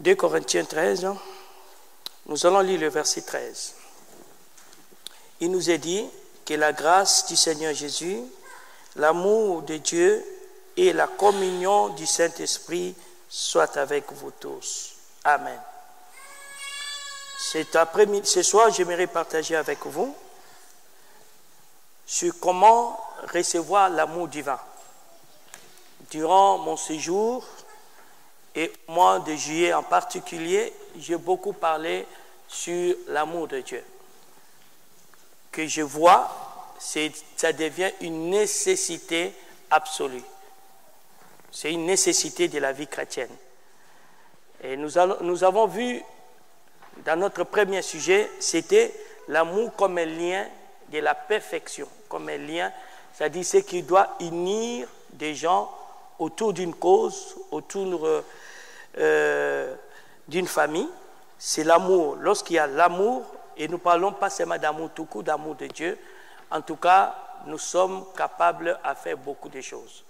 2 Corinthiens 13, nous allons lire le verset 13. Il nous est dit que la grâce du Seigneur Jésus, l'amour de Dieu et la communion du Saint-Esprit soient avec vous tous. Amen. Ce soir, j'aimerais partager avec vous sur comment recevoir l'amour divin. Durant mon séjour et au mois de juillet en particulier, j'ai beaucoup parlé sur l'amour de Dieu. Que je vois, ça devient une nécessité absolue. C'est une nécessité de la vie chrétienne. Et nous avons vu, dans notre premier sujet, c'était l'amour comme un lien de la perfection, comme un lien, c'est-à-dire ce qui doit unir des gens autour d'une cause, autour d'une famille. C'est l'amour. Lorsqu'il y a l'amour, et nous ne parlons pas seulement d'amour tout court, d'amour de Dieu, en tout cas, nous sommes capables à faire beaucoup de choses.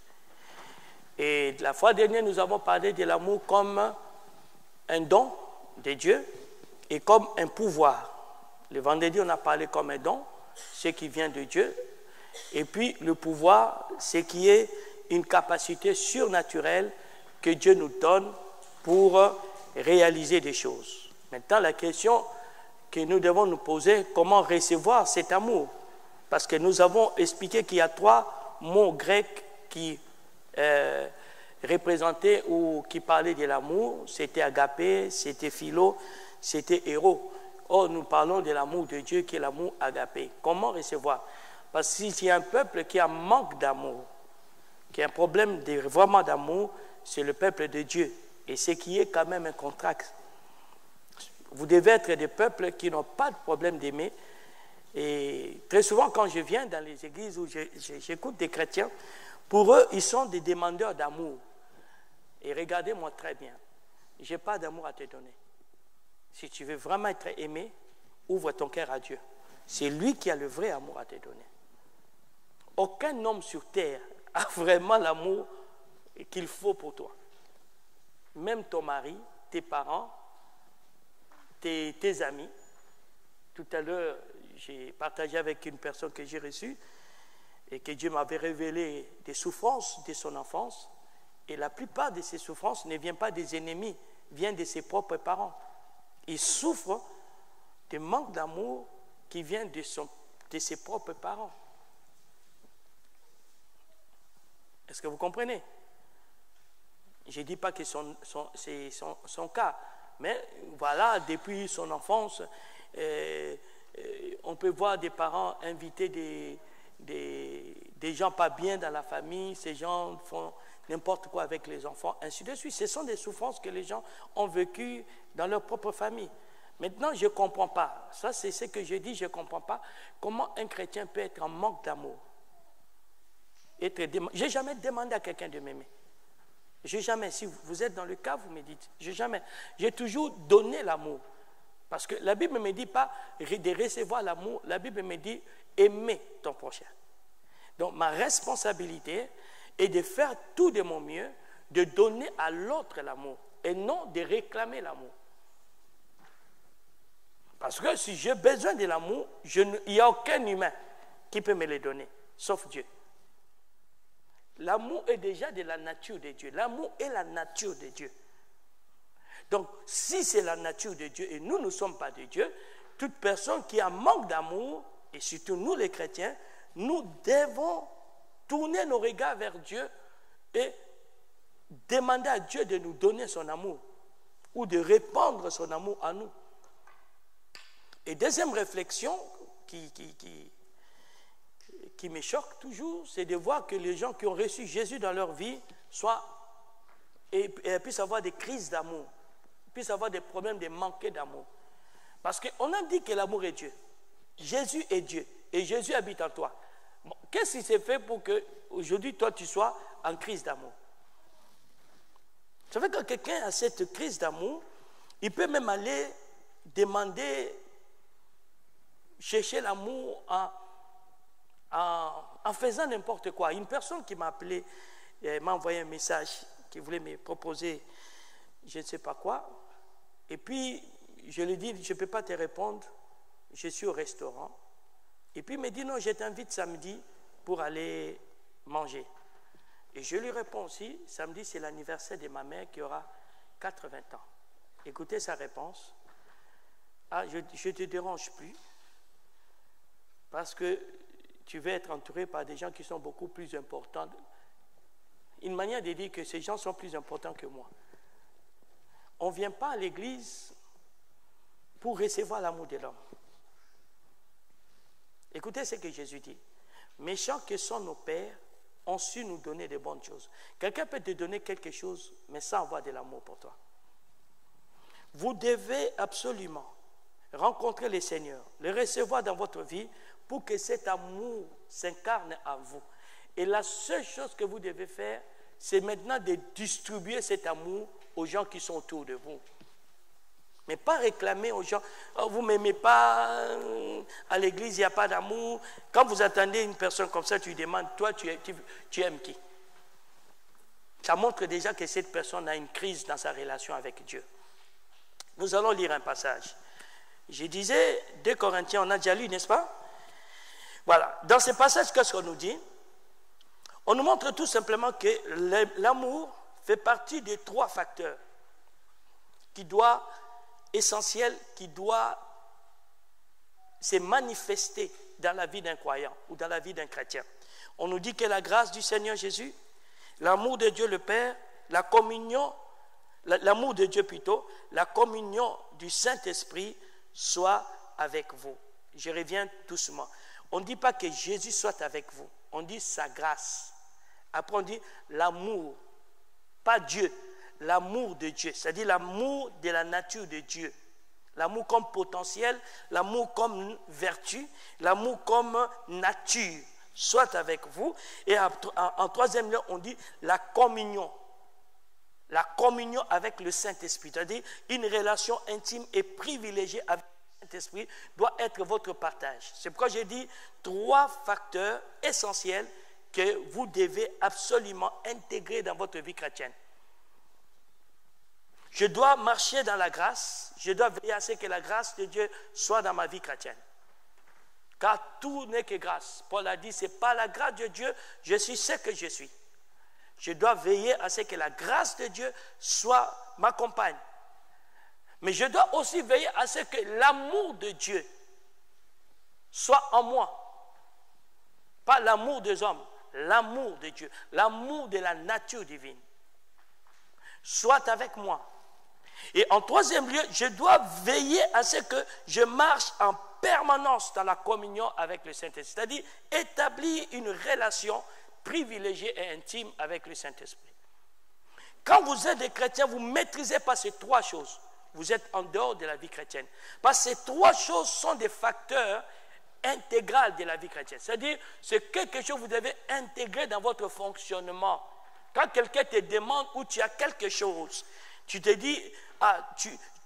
Et la fois dernière, nous avons parlé de l'amour comme un don de Dieu et comme un pouvoir. Le vendredi, on a parlé comme un don, ce qui vient de Dieu. Et puis, le pouvoir, ce qui est une capacité surnaturelle que Dieu nous donne pour réaliser des choses. Maintenant, la question que nous devons nous poser, comment recevoir cet amour? Parce que nous avons expliqué qu'il y a 3 mots grecs qui représentaient ou qui parlaient de l'amour. C'était agapé, c'était philo, c'était héros. Or, nous parlons de l'amour de Dieu qui est l'amour agapé. Comment recevoir? Parce que s'il y a un peuple qui a un manque d'amour, qui a un problème vraiment d'amour, c'est le peuple de Dieu. Et ce qui est quand même un contraste. Vous devez être des peuples qui n'ont pas de problème d'aimer. Et très souvent, quand je viens dans les églises où j'écoute des chrétiens, pour eux, ils sont des demandeurs d'amour. Et regardez-moi très bien, je n'ai pas d'amour à te donner. Si tu veux vraiment être aimé, ouvre ton cœur à Dieu. C'est lui qui a le vrai amour à te donner. Aucun homme sur terre a vraiment l'amour qu'il faut pour toi. Même ton mari, tes parents, tes amis. Tout à l'heure, j'ai partagé avec une personne que j'ai reçue et que Dieu m'avait révélé des souffrances de son enfance. Et la plupart de ces souffrances ne viennent pas des ennemis, viennent de ses propres parents. Il souffre de manque d'amour qui vient de ses propres parents. Est-ce que vous comprenez? Je ne dis pas que c'est son cas, mais voilà, depuis son enfance, on peut voir des parents inviter des gens pas bien dans la famille, ces gens font n'importe quoi avec les enfants, ainsi de suite. Ce sont des souffrances que les gens ont vécues dans leur propre famille. Maintenant, je ne comprends pas. Ça, c'est ce que je dis, je ne comprends pas. Comment un chrétien peut être en manque d'amour? Je n'ai jamais demandé à quelqu'un de m'aimer. Je n'ai jamais. Si vous êtes dans le cas, vous me dites. Je n'ai jamais. J'ai toujours donné l'amour. Parce que la Bible ne me dit pas de recevoir l'amour. La Bible me dit aimer ton prochain. Donc, ma responsabilité est de faire tout de mon mieux, de donner à l'autre l'amour et non de réclamer l'amour. Parce que si j'ai besoin de l'amour, il n'y a aucun humain qui peut me le donner, sauf Dieu. L'amour est déjà de la nature de Dieu. L'amour est la nature de Dieu. Donc, si c'est la nature de Dieu et nous ne sommes pas de Dieu, toute personne qui a manque d'amour, et surtout nous les chrétiens, nous devons tourner nos regards vers Dieu et demander à Dieu de nous donner son amour ou de répandre son amour à nous. Et deuxième réflexion qui me choque toujours, c'est de voir que les gens qui ont reçu Jésus dans leur vie puissent avoir des crises d'amour, puissent avoir des problèmes de manquer d'amour. Parce qu'on a dit que l'amour est Dieu. Jésus est Dieu et Jésus habite en toi. Bon, qu'est-ce qui s'est fait pour que aujourd'hui toi tu sois en crise d'amour? Ça fait que quelqu'un a cette crise d'amour, il peut même aller demander, chercher l'amour en faisant n'importe quoi. Une personne qui m'a appelé, m'a envoyé un message, qui voulait me proposer je ne sais pas quoi. Et puis, je lui dis, je ne peux pas te répondre, je suis au restaurant. Et puis, il me dit, non, je t'invite samedi pour aller manger. Et je lui réponds aussi, samedi, c'est l'anniversaire de ma mère qui aura 80 ans. Écoutez sa réponse. Ah, je ne te dérange plus, parce que tu vas être entouré par des gens qui sont beaucoup plus importants. Une manière de dire que ces gens sont plus importants que moi. On ne vient pas à l'église pour recevoir l'amour de l'homme. Écoutez ce que Jésus dit. Méchants que sont nos pères ont su nous donner de bonnes choses. Quelqu'un peut te donner quelque chose, mais sans avoir de l'amour pour toi. Vous devez absolument rencontrer le Seigneur, le recevoir dans votre vie pour que cet amour s'incarne en vous. Et la seule chose que vous devez faire, c'est maintenant de distribuer cet amour aux gens qui sont autour de vous. Mais pas réclamer aux gens, oh, vous ne m'aimez pas, à l'église il n'y a pas d'amour. Quand vous attendez une personne comme ça, tu lui demandes, toi tu aimes qui? Ça montre déjà que cette personne a une crise dans sa relation avec Dieu. Nous allons lire un passage. Je disais, 2 Corinthiens, on a déjà lu, n'est-ce pas? Voilà. Dans ce passage, qu'est-ce qu'on nous dit? On nous montre tout simplement que l'amour fait partie des 3 facteurs essentiels qui doivent se manifester dans la vie d'un croyant ou dans la vie d'un chrétien. On nous dit que la grâce du Seigneur Jésus, l'amour de Dieu le Père, la communion, l'amour de Dieu plutôt, la communion du Saint-Esprit soit avec vous. Je reviens doucement. On ne dit pas que Jésus soit avec vous, on dit sa grâce. Après on dit l'amour, pas Dieu, l'amour de Dieu, c'est-à-dire l'amour de la nature de Dieu. L'amour comme potentiel, l'amour comme vertu, l'amour comme nature, soit avec vous. Et en 3e lieu, on dit la communion. La communion avec le Saint-Esprit, c'est-à-dire une relation intime et privilégiée avec le Saint-Esprit doit être votre partage. C'est pourquoi j'ai dit 3 facteurs essentiels que vous devez absolument intégrer dans votre vie chrétienne. Je dois marcher dans la grâce, je dois veiller à ce que la grâce de Dieu soit dans ma vie chrétienne. Car tout n'est que grâce. Paul a dit, ce n'est pas la grâce de Dieu, je suis ce que je suis. Je dois veiller à ce que la grâce de Dieu m'accompagne. Mais je dois aussi veiller à ce que l'amour de Dieu soit en moi. Pas l'amour des hommes, l'amour de Dieu, l'amour de la nature divine. Soit avec moi. Et en 3e lieu, je dois veiller à ce que je marche en permanence dans la communion avec le Saint-Esprit. C'est-à-dire établir une relation privilégiée et intime avec le Saint-Esprit. Quand vous êtes des chrétiens, vous ne maîtrisez pas ces 3 choses. Vous êtes en dehors de la vie chrétienne. Parce que ces 3 choses sont des facteurs intégraux de la vie chrétienne. C'est-à-dire, c'est quelque chose que vous devez intégrer dans votre fonctionnement. Quand quelqu'un te demande où tu as quelque chose, tu te dis, ah,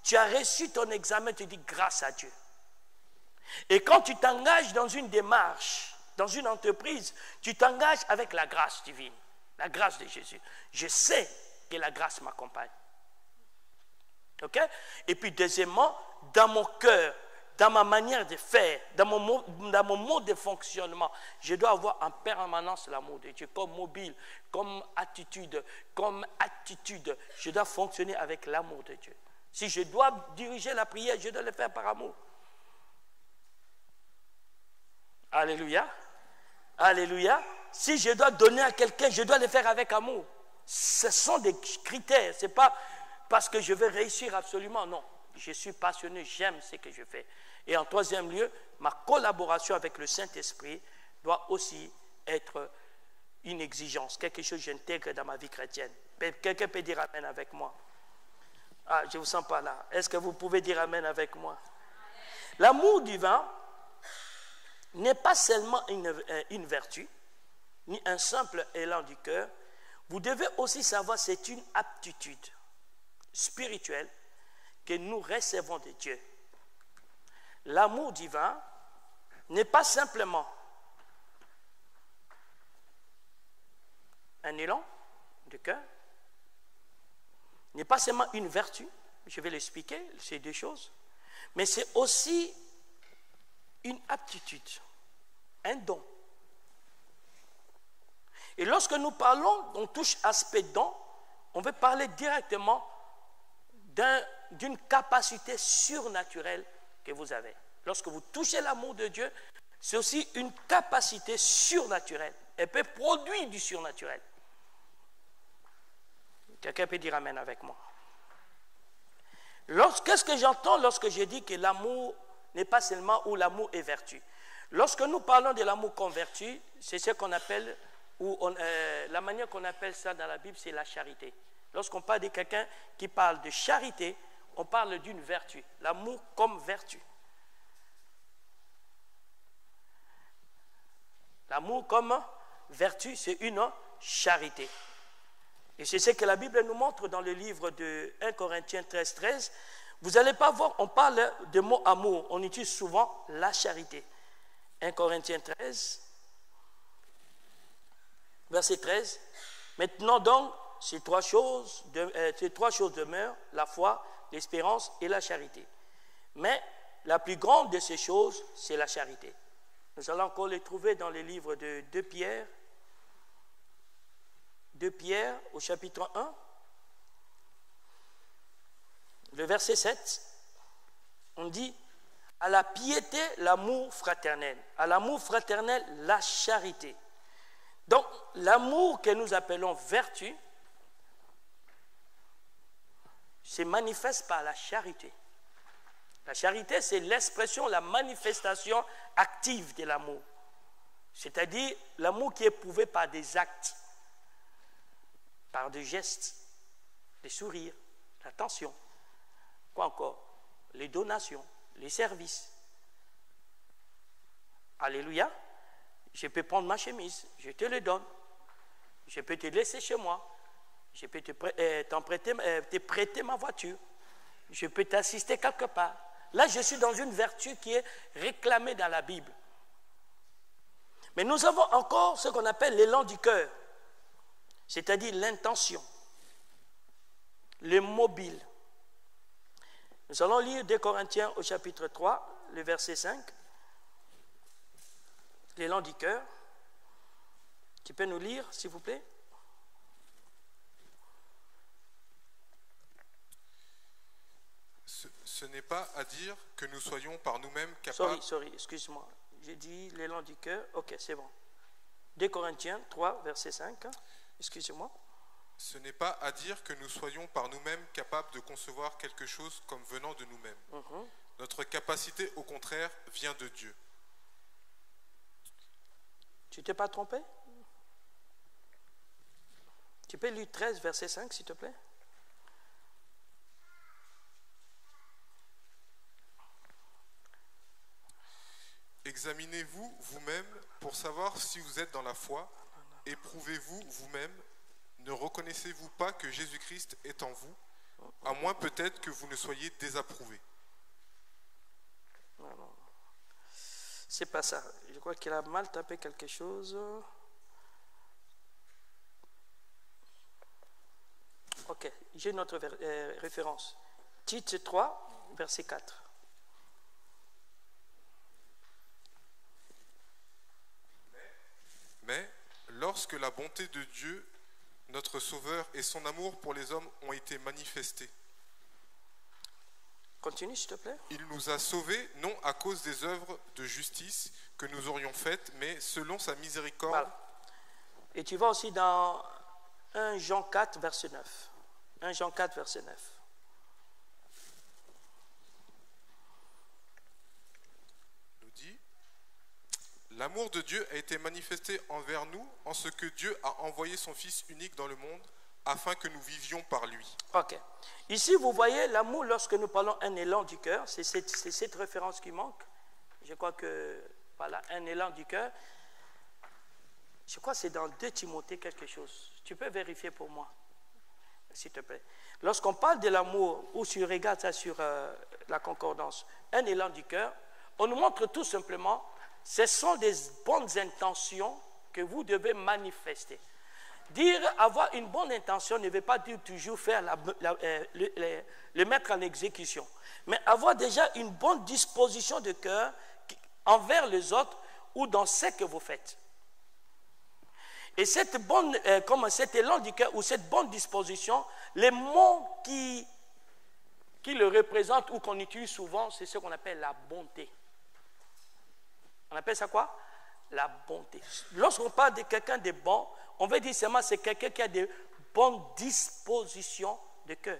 tu as reçu ton examen, tu dis grâce à Dieu. Et quand tu t'engages dans une démarche, dans une entreprise, tu t'engages avec la grâce divine, la grâce de Jésus. Je sais que la grâce m'accompagne. Ok? Et puis deuxièmement, dans mon cœur, dans ma manière de faire, dans mon mode de fonctionnement, je dois avoir en permanence l'amour de Dieu, comme mobile, comme attitude. Je dois fonctionner avec l'amour de Dieu. Si je dois diriger la prière, je dois le faire par amour. Alléluia. Alléluia. Si je dois donner à quelqu'un, je dois le faire avec amour. Ce sont des critères. Ce n'est pas parce que je veux réussir absolument, non. Je suis passionné, j'aime ce que je fais. Et en 3e lieu, ma collaboration avec le Saint-Esprit doit aussi être une exigence, quelque chose que j'intègre dans ma vie chrétienne. Quelqu'un peut dire Amen avec moi. Ah, je ne vous sens pas là. Est-ce que vous pouvez dire Amen avec moi? L'amour divin n'est pas seulement une vertu, ni un simple élan du cœur. Vous devez aussi savoir, c'est une aptitude spirituelle que nous recevons de Dieu. L'amour divin n'est pas simplement un élan du cœur, n'est pas seulement une vertu, je vais l'expliquer, ces deux choses. Mais c'est aussi une aptitude, un don. Et lorsque nous parlons, on touche aspect don, on veut parler directement d'une capacité surnaturelle que vous avez. Lorsque vous touchez l'amour de Dieu, c'est aussi une capacité surnaturelle. Elle peut produire du surnaturel. Quelqu'un peut dire amen avec moi. Qu'est-ce que j'entends lorsque je dis que l'amour n'est pas seulement où l'amour est vertu? Lorsque nous parlons de l'amour comme vertu, c'est ce qu'on appelle, la manière qu'on appelle ça dans la Bible, c'est la charité. Lorsqu'on parle de quelqu'un qui parle de charité, on parle d'une vertu. L'amour comme vertu. L'amour comme vertu, c'est une charité. Et c'est ce que la Bible nous montre dans le livre de 1 Corinthiens 13, 13. Vous n'allez pas voir, on parle de mot amour. On utilise souvent la charité. 1 Corinthiens 13, verset 13. Maintenant donc, ces trois choses demeurent, la foi, l'espérance et la charité. Mais la plus grande de ces choses, c'est la charité. Nous allons encore les trouver dans les livres de 2 Pierre. 2 Pierre au chapitre 1, le verset 7, on dit « À la piété, l'amour fraternel. À l'amour fraternel, la charité. » Donc, l'amour que nous appelons vertu se manifeste par la charité. La charité, c'est l'expression, la manifestation active de l'amour. C'est-à-dire l'amour qui est éprouvé par des actes, par des gestes, des sourires, l'attention, quoi encore, les donations, les services. Alléluia. Je peux prendre ma chemise, je te le donne. Je peux te laisser chez moi. Je peux te prêter ma voiture. Je peux t'assister quelque part. Là, je suis dans une vertu qui est réclamée dans la Bible. Mais nous avons encore ce qu'on appelle l'élan du cœur, c'est-à-dire l'intention, le mobile. Nous allons lire 2 Corinthiens au chapitre 3, le verset 5. L'élan du cœur. Tu peux nous lire, s'il vous plaît? Ce n'est pas à dire que nous soyons par nous-mêmes capables... Excuse-moi. J'ai dit l'élan du cœur. Ok, c'est bon. 2 Corinthiens 3, verset 5. Excusez-moi. Ce n'est pas à dire que nous soyons par nous-mêmes capables de concevoir quelque chose comme venant de nous-mêmes. Notre capacité, au contraire, vient de Dieu. Tu t'es pas trompé? Tu peux lire 13, verset 5, s'il te plaît? Examinez-vous vous-même pour savoir si vous êtes dans la foi. Éprouvez-vous vous-même. Ne reconnaissez-vous pas que Jésus-Christ est en vous, à moins peut-être que vous ne soyez désapprouvé. Non. C'est pas ça. Je crois qu'il a mal tapé quelque chose. Ok, j'ai une autre référence. Tite 3, verset 4. Mais lorsque la bonté de Dieu, notre Sauveur, et son amour pour les hommes ont été manifestés. Continue, s'il te plaît. Il nous a sauvés, non à cause des œuvres de justice que nous aurions faites, mais selon sa miséricorde. Voilà. Et tu vas aussi dans 1 Jean 4, verset 9. 1 Jean 4, verset 9. Nous dit, l'amour de Dieu a été manifesté envers nous en ce que Dieu a envoyé son Fils unique dans le monde afin que nous vivions par lui. Ok. Ici, vous voyez l'amour lorsque nous parlons un élan du cœur. C'est cette référence qui manque. Je crois que, voilà, un élan du cœur. Je crois que c'est dans 2 Timothée quelque chose. Tu peux vérifier pour moi, s'il te plaît. Lorsqu'on parle de l'amour, ou si tu regardes ça sur la concordance, un élan du cœur, on nous montre tout simplement, ce sont des bonnes intentions que vous devez manifester. dire avoir une bonne intention ne veut pas dire toujours faire le mettre en exécution. Mais avoir déjà une bonne disposition de cœur envers les autres ou dans ce que vous faites. Et cet élan du cœur ou cette bonne disposition, les mots qui le représentent ou qu'on utilise souvent, c'est ce qu'on appelle la bonté. On appelle ça quoi? La bonté. Lorsqu'on parle de quelqu'un de bon, on veut dire seulement c'est quelqu'un qui a de bonnes dispositions de cœur.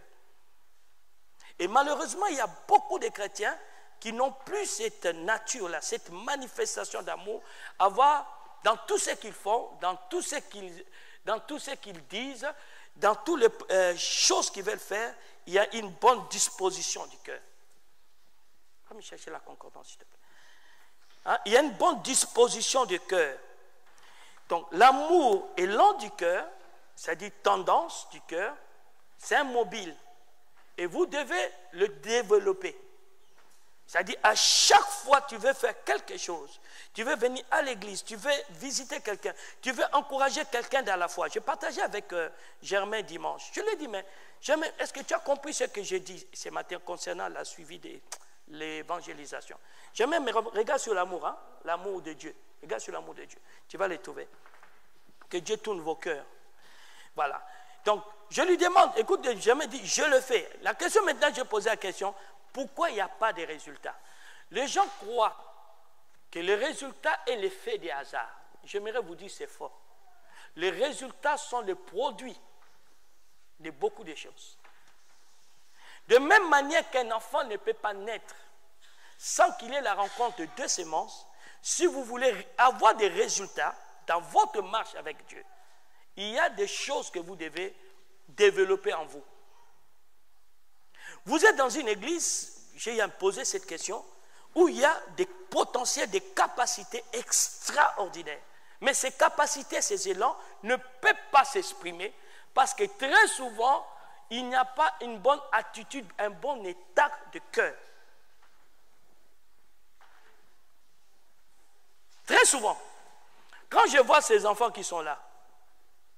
Et malheureusement, il y a beaucoup de chrétiens qui n'ont plus cette nature-là, cette manifestation d'amour, avoir dans tout ce qu'ils font, dans tout ce qu'ils disent, dans toutes les choses qu'ils veulent faire, il y a une bonne disposition du cœur. Va me chercher la concordance, s'il te plaît. Hein? Il y a une bonne disposition du cœur. Donc, l'amour élan du cœur, c'est-à-dire tendance du cœur, c'est un mobile. Et vous devez le développer. C'est-à-dire, à chaque fois que tu veux faire quelque chose, tu veux venir à l'église, tu veux visiter quelqu'un, tu veux encourager quelqu'un dans la foi. Je partageais avec Germain dimanche. Je lui ai dit, mais Germain, est-ce que tu as compris ce que j'ai dit ce matin concernant la suivi de l'évangélisation? Germain, mais regarde sur l'amour, hein? L'amour de Dieu. Regarde sur l'amour de Dieu. Tu vas le trouver. Que Dieu tourne vos cœurs. Voilà. Donc, je lui demande, écoute, Germain dit, je le fais. La question maintenant, je posais la question, pourquoi il n'y a pas de résultats? Les gens croient que le résultat est l'effet des hasards. J'aimerais vous dire c'est faux. Les résultats sont le produit de beaucoup de choses. De même manière qu'un enfant ne peut pas naître sans qu'il ait la rencontre de deux semences, si vous voulez avoir des résultats dans votre marche avec Dieu, il y a des choses que vous devez développer en vous. Vous êtes dans une église, j'ai posé cette question, où il y a des potentiels, des capacités extraordinaires. Mais ces capacités, ces élans ne peuvent pas s'exprimer parce que très souvent, il n'y a pas une bonne attitude, un bon état de cœur. Très souvent, quand je vois ces enfants qui sont là,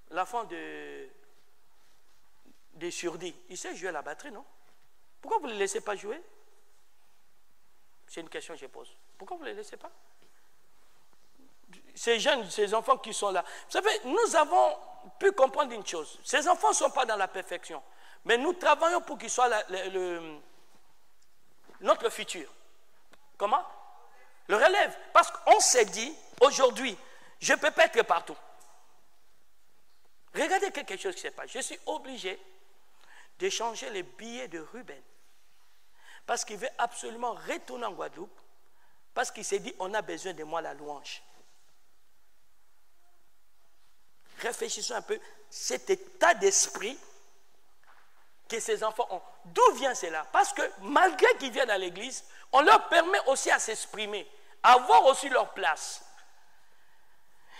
l'enfant de Surdi, il sait jouer à la batterie, non? Pourquoi vous ne le laissez pas jouer? C'est une question que je pose. Pourquoi vous ne les laissez pas? Ces jeunes, ces enfants qui sont là. Vous savez, nous avons pu comprendre une chose. Ces enfants ne sont pas dans la perfection. Mais nous travaillons pour qu'ils soient notre futur. Comment? Le relève. Parce qu'on s'est dit, aujourd'hui, je ne peux pas être partout. Regardez quelque chose qui se passe. Je suis obligé d'échanger les billets de Ruben. Parce qu'il veut absolument retourner en Guadeloupe. Parce qu'il s'est dit, on a besoin de moi la louange. Réfléchissons un peu, cet état d'esprit que ces enfants ont. D'où vient cela? Parce que malgré qu'ils viennent à l'église, on leur permet aussi à s'exprimer, à avoir aussi leur place.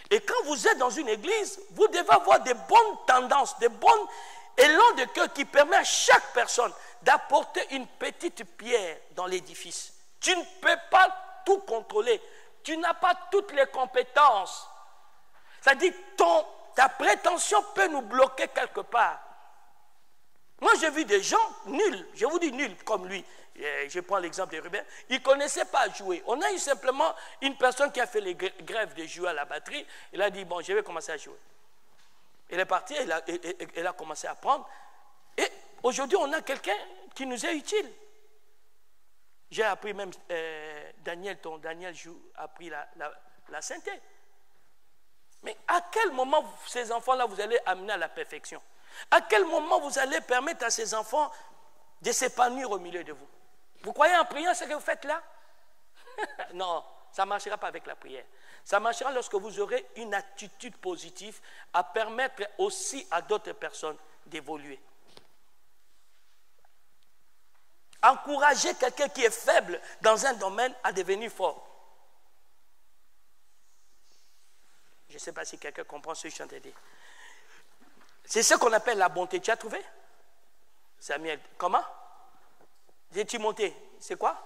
Et quand vous êtes dans une église, vous devez avoir des bonnes tendances, des bons élans de cœur qui permettent à chaque personne d'apporter une petite pierre dans l'édifice. Tu ne peux pas tout contrôler. Tu n'as pas toutes les compétences. C'est-à-dire ta prétention peut nous bloquer quelque part. Moi, j'ai vu des gens nuls, je vous dis nuls comme lui. Je prends l'exemple de Ruben. Il ne connaissait pas jouer. On a eu simplement une personne qui a fait les grèves de jouer à la batterie. Il a dit, bon, je vais commencer à jouer. Il est parti, il a commencé à apprendre. Et aujourd'hui, on a quelqu'un qui nous est utile. J'ai appris même, Daniel a appris la sainteté. Mais à quel moment ces enfants-là, vous allez amener à la perfection? À quel moment vous allez permettre à ces enfants de s'épanouir au milieu de vous? Vous croyez en priant ce que vous faites là? Non, ça ne marchera pas avec la prière. Ça marchera lorsque vous aurez une attitude positive à permettre aussi à d'autres personnes d'évoluer. Encourager quelqu'un qui est faible dans un domaine à devenir fort. Je ne sais pas si quelqu'un comprend ce que je suis en train de dire. C'est ce qu'on appelle la bonté. Tu as trouvé? Samuel, comment? Des Timothée, c'est quoi?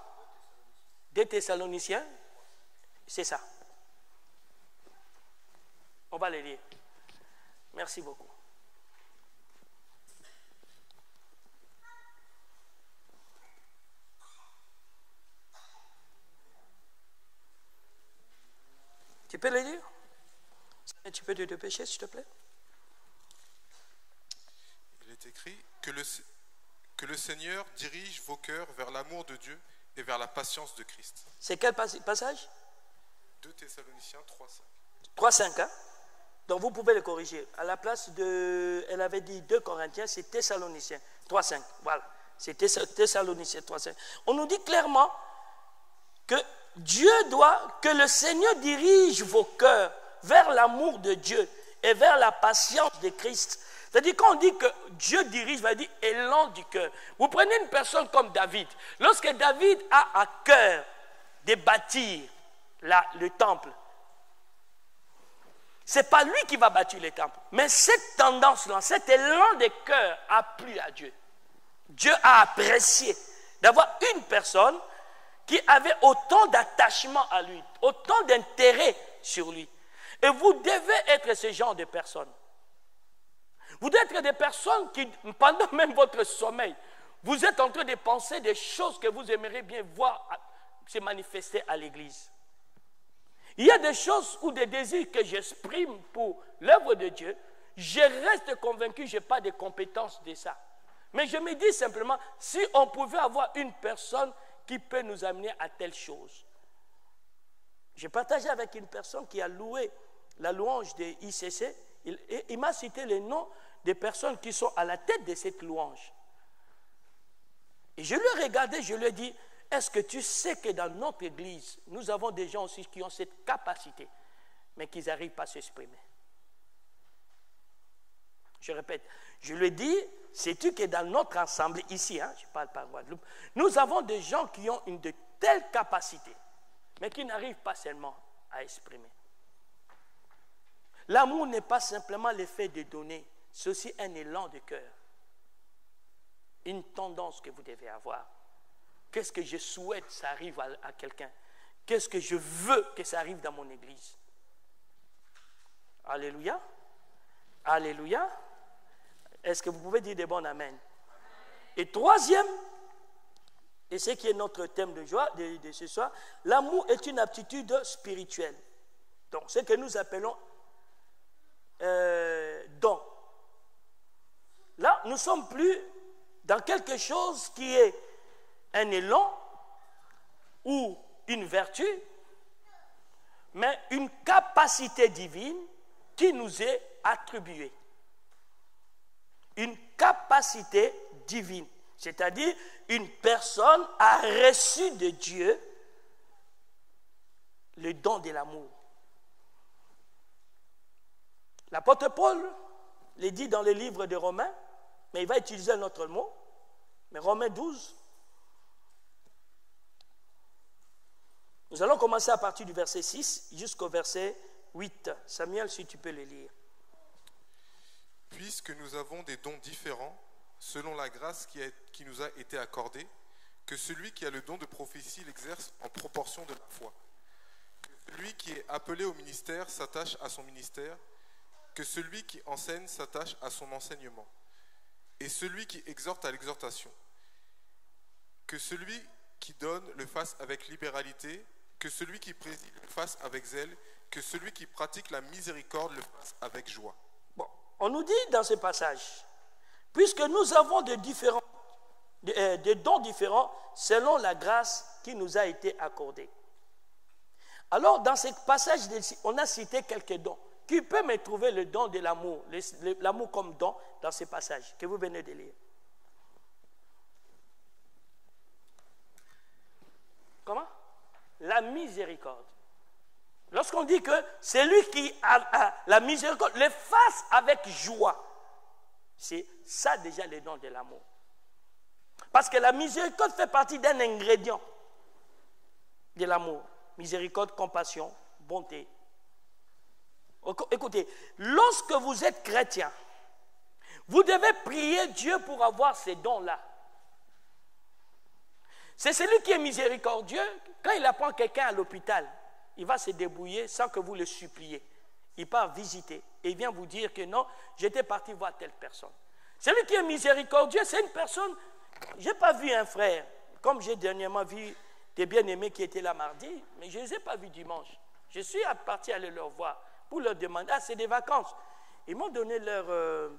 Des Thessaloniciens, c'est ça. On va les lire. Merci beaucoup. Tu peux le dire? Tu peux te dépêcher, s'il te plaît? Il est écrit que le Seigneur dirige vos cœurs vers l'amour de Dieu et vers la patience de Christ. C'est quel passage? 2 Thessaloniciens 3,5. 3,5, hein? Donc vous pouvez le corriger. À la place de, elle avait dit 2 Corinthiens, c'est Thessaloniciens 3,5. Voilà, c'est Thessaloniciens 3,5. On nous dit clairement que que le Seigneur dirige vos cœurs vers l'amour de Dieu et vers la patience de Christ. C'est-à-dire quand on dit que Dieu dirige, va dire élan du cœur. Vous prenez une personne comme David. Lorsque David a à cœur de bâtir le temple, ce n'est pas lui qui va bâtir le temple. Mais cette tendance-là, cet élan de cœur a plu à Dieu. Dieu a apprécié d'avoir une personne qui avait autant d'attachement à lui, autant d'intérêt sur lui. Et vous devez être ce genre de personnes. Vous devez être des personnes qui, pendant même votre sommeil, vous êtes en train de penser des choses que vous aimeriez bien voir se manifester à l'église. Il y a des choses ou des désirs que j'exprime pour l'œuvre de Dieu. Je reste convaincu que je n'ai pas de compétences de ça. Mais je me dis simplement, si on pouvait avoir une personne qui peut nous amener à telle chose. J'ai partagé avec une personne qui a loué la louange de ICC. Il m'a cité les noms des personnes qui sont à la tête de cette louange. Et je lui ai regardé, je lui ai dit, est-ce que tu sais que dans notre église, nous avons des gens aussi qui ont cette capacité, mais qui n'arrivent pas à s'exprimer? Je répète, je lui ai dit, sais-tu que dans notre assemblée ici, hein, je parle par Guadeloupe, nous avons des gens qui ont une de telles capacités, mais qui n'arrivent pas seulement à exprimer. L'amour n'est pas simplement l'effet de donner, c'est aussi un élan de cœur, une tendance que vous devez avoir. Qu'est-ce que je souhaite que ça arrive à quelqu'un? Qu'est-ce que je veux que ça arrive dans mon église? Alléluia. Alléluia. Est-ce que vous pouvez dire des bons amen? Et troisième, et ce qui est notre thème de joie de ce soir, l'amour est une aptitude spirituelle. Donc, ce que nous appelons don. Là, nous ne sommes plus dans quelque chose qui est un élan ou une vertu, mais une capacité divine qui nous est attribuée. Une capacité divine, c'est-à-dire une personne a reçu de Dieu le don de l'amour. L'apôtre Paul le dit dans le livre de Romains, mais il va utiliser un autre mot, mais Romains 12. Nous allons commencer à partir du verset 6 jusqu'au verset 8. Samuel, si tu peux le lire. Puisque nous avons des dons différents, selon la grâce qui nous a été accordée, que celui qui a le don de prophétie l'exerce en proportion de la foi. Que celui qui est appelé au ministère s'attache à son ministère, que celui qui enseigne s'attache à son enseignement, et celui qui exhorte à l'exhortation. Que celui qui donne le fasse avec libéralité, que celui qui préside le fasse avec zèle, que celui qui pratique la miséricorde le fasse avec joie. Bon, on nous dit dans ce passage, puisque nous avons des dons différents selon la grâce qui nous a été accordée. Alors, dans ce passage, on a cité quelques dons. Qui peut me trouver le don de l'amour, l'amour comme don dans ce passage que vous venez de lire? Comment? La miséricorde. Lorsqu'on dit que celui qui a la miséricorde le fasse avec joie, c'est ça déjà le don de l'amour. Parce que la miséricorde fait partie d'un ingrédient de l'amour. Miséricorde, compassion, bonté. Écoutez, lorsque vous êtes chrétien, vous devez prier Dieu pour avoir ces dons-là. C'est celui qui est miséricordieux, quand il apprend quelqu'un à l'hôpital, il va se débrouiller sans que vous le suppliez. il part visiter et il vient vous dire que non, j'étais parti voir telle personne. Celui qui est miséricordieux, c'est une personne. Je n'ai pas vu un frère, comme j'ai dernièrement vu des bien-aimés qui étaient là mardi, mais je ne les ai pas vus dimanche. Je suis parti aller leur voir pour leur demander, ah, c'est des vacances. Ils m'ont donné leur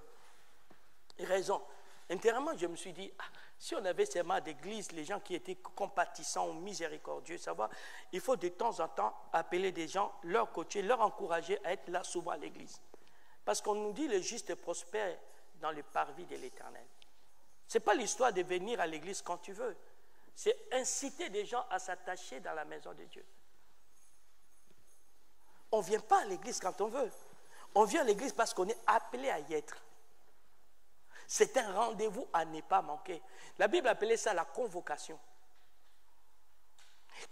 raison. Intérieurement, je me suis dit, ah, si on avait seulement d'église, les gens qui étaient compatissants ou miséricordieux, savoir, il faut de temps en temps appeler des gens, leur coacher, leur encourager à être là souvent à l'église. Parce qu'on nous dit le juste prospère dans le parvis de l'Éternel. Ce n'est pas l'histoire de venir à l'église quand tu veux. C'est inciter des gens à s'attacher dans la maison de Dieu. On ne vient pas à l'église quand on veut. On vient à l'église parce qu'on est appelé à y être. C'est un rendez-vous à ne pas manquer. La Bible appelait ça la convocation.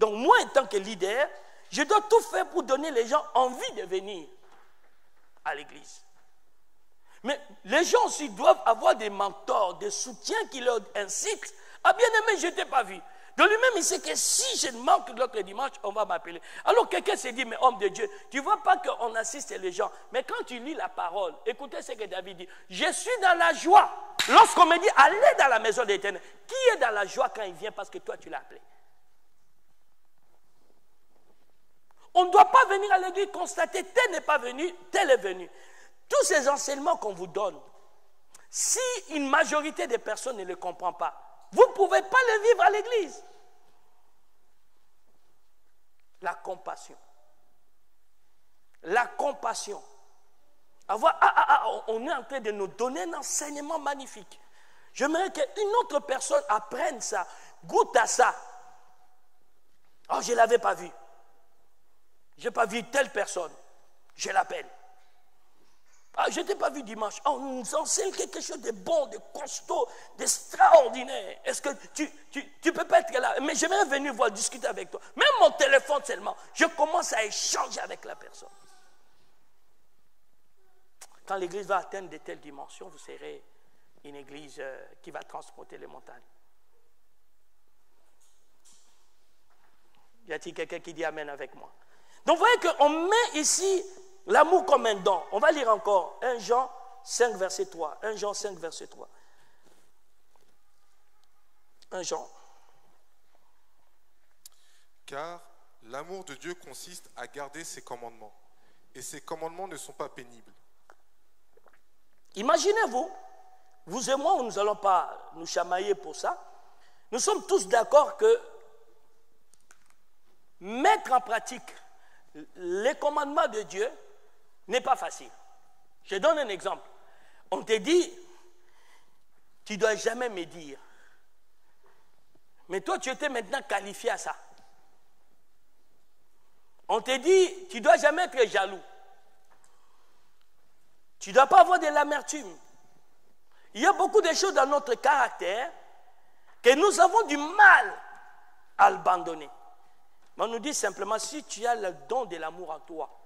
Donc moi, en tant que leader, je dois tout faire pour donner les gens envie de venir à l'église. Mais les gens aussi doivent avoir des mentors, des soutiens qui leur incitent. Ah, bien aimé, je ne t'ai pas vu. De lui-même, il sait que si je manque l'autre dimanche, on va m'appeler. Alors quelqu'un s'est dit, mais homme de Dieu, tu ne vois pas qu'on assiste les gens. Mais quand tu lis la parole, écoutez ce que David dit. Je suis dans la joie. Lorsqu'on me dit, allez dans la maison de l'Éternel. Qui est dans la joie quand il vient parce que toi, tu l'as appelé? On ne doit pas venir à l'église constater, tel n'est pas venu, tel est venu. Tous ces enseignements qu'on vous donne, si une majorité des personnes ne les comprend pas, vous ne pouvez pas les vivre à l'église. La compassion. La compassion. On est en train de nous donner un enseignement magnifique. J'aimerais qu'une autre personne apprenne ça, goûte à ça. Oh, je ne l'avais pas vu. Je n'ai pas vu telle personne. Je l'appelle. Ah, je ne t'ai pas vu dimanche. Oh, on nous enseigne quelque chose de bon, de costaud, d'extraordinaire. Est-ce que tu peux pas être là? Mais j'aimerais venir voir, discuter avec toi. Même mon téléphone seulement. Je commence à échanger avec la personne. Quand l'église va atteindre de telles dimensions, vous serez une église qui va transporter les montagnes. Y a-t-il quelqu'un qui dit Amen avec moi? Donc vous voyez qu'on met ici l'amour comme un don. On va lire encore 1 Jean 5, verset 3. 1 Jean 5, verset 3. 1 Jean. Car l'amour de Dieu consiste à garder ses commandements. Et ses commandements ne sont pas pénibles. Imaginez-vous, vous et moi, nous n'allons pas nous chamailler pour ça. Nous sommes tous d'accord que mettre en pratique les commandements de Dieu n'est pas facile. Je donne un exemple. On te dit, tu ne dois jamais me dire. Mais toi, tu étais maintenant qualifié à ça. On te dit, tu ne dois jamais être jaloux. Tu ne dois pas avoir de l'amertume. Il y a beaucoup de choses dans notre caractère que nous avons du mal à abandonner. Mais on nous dit simplement, si tu as le don de l'amour en toi,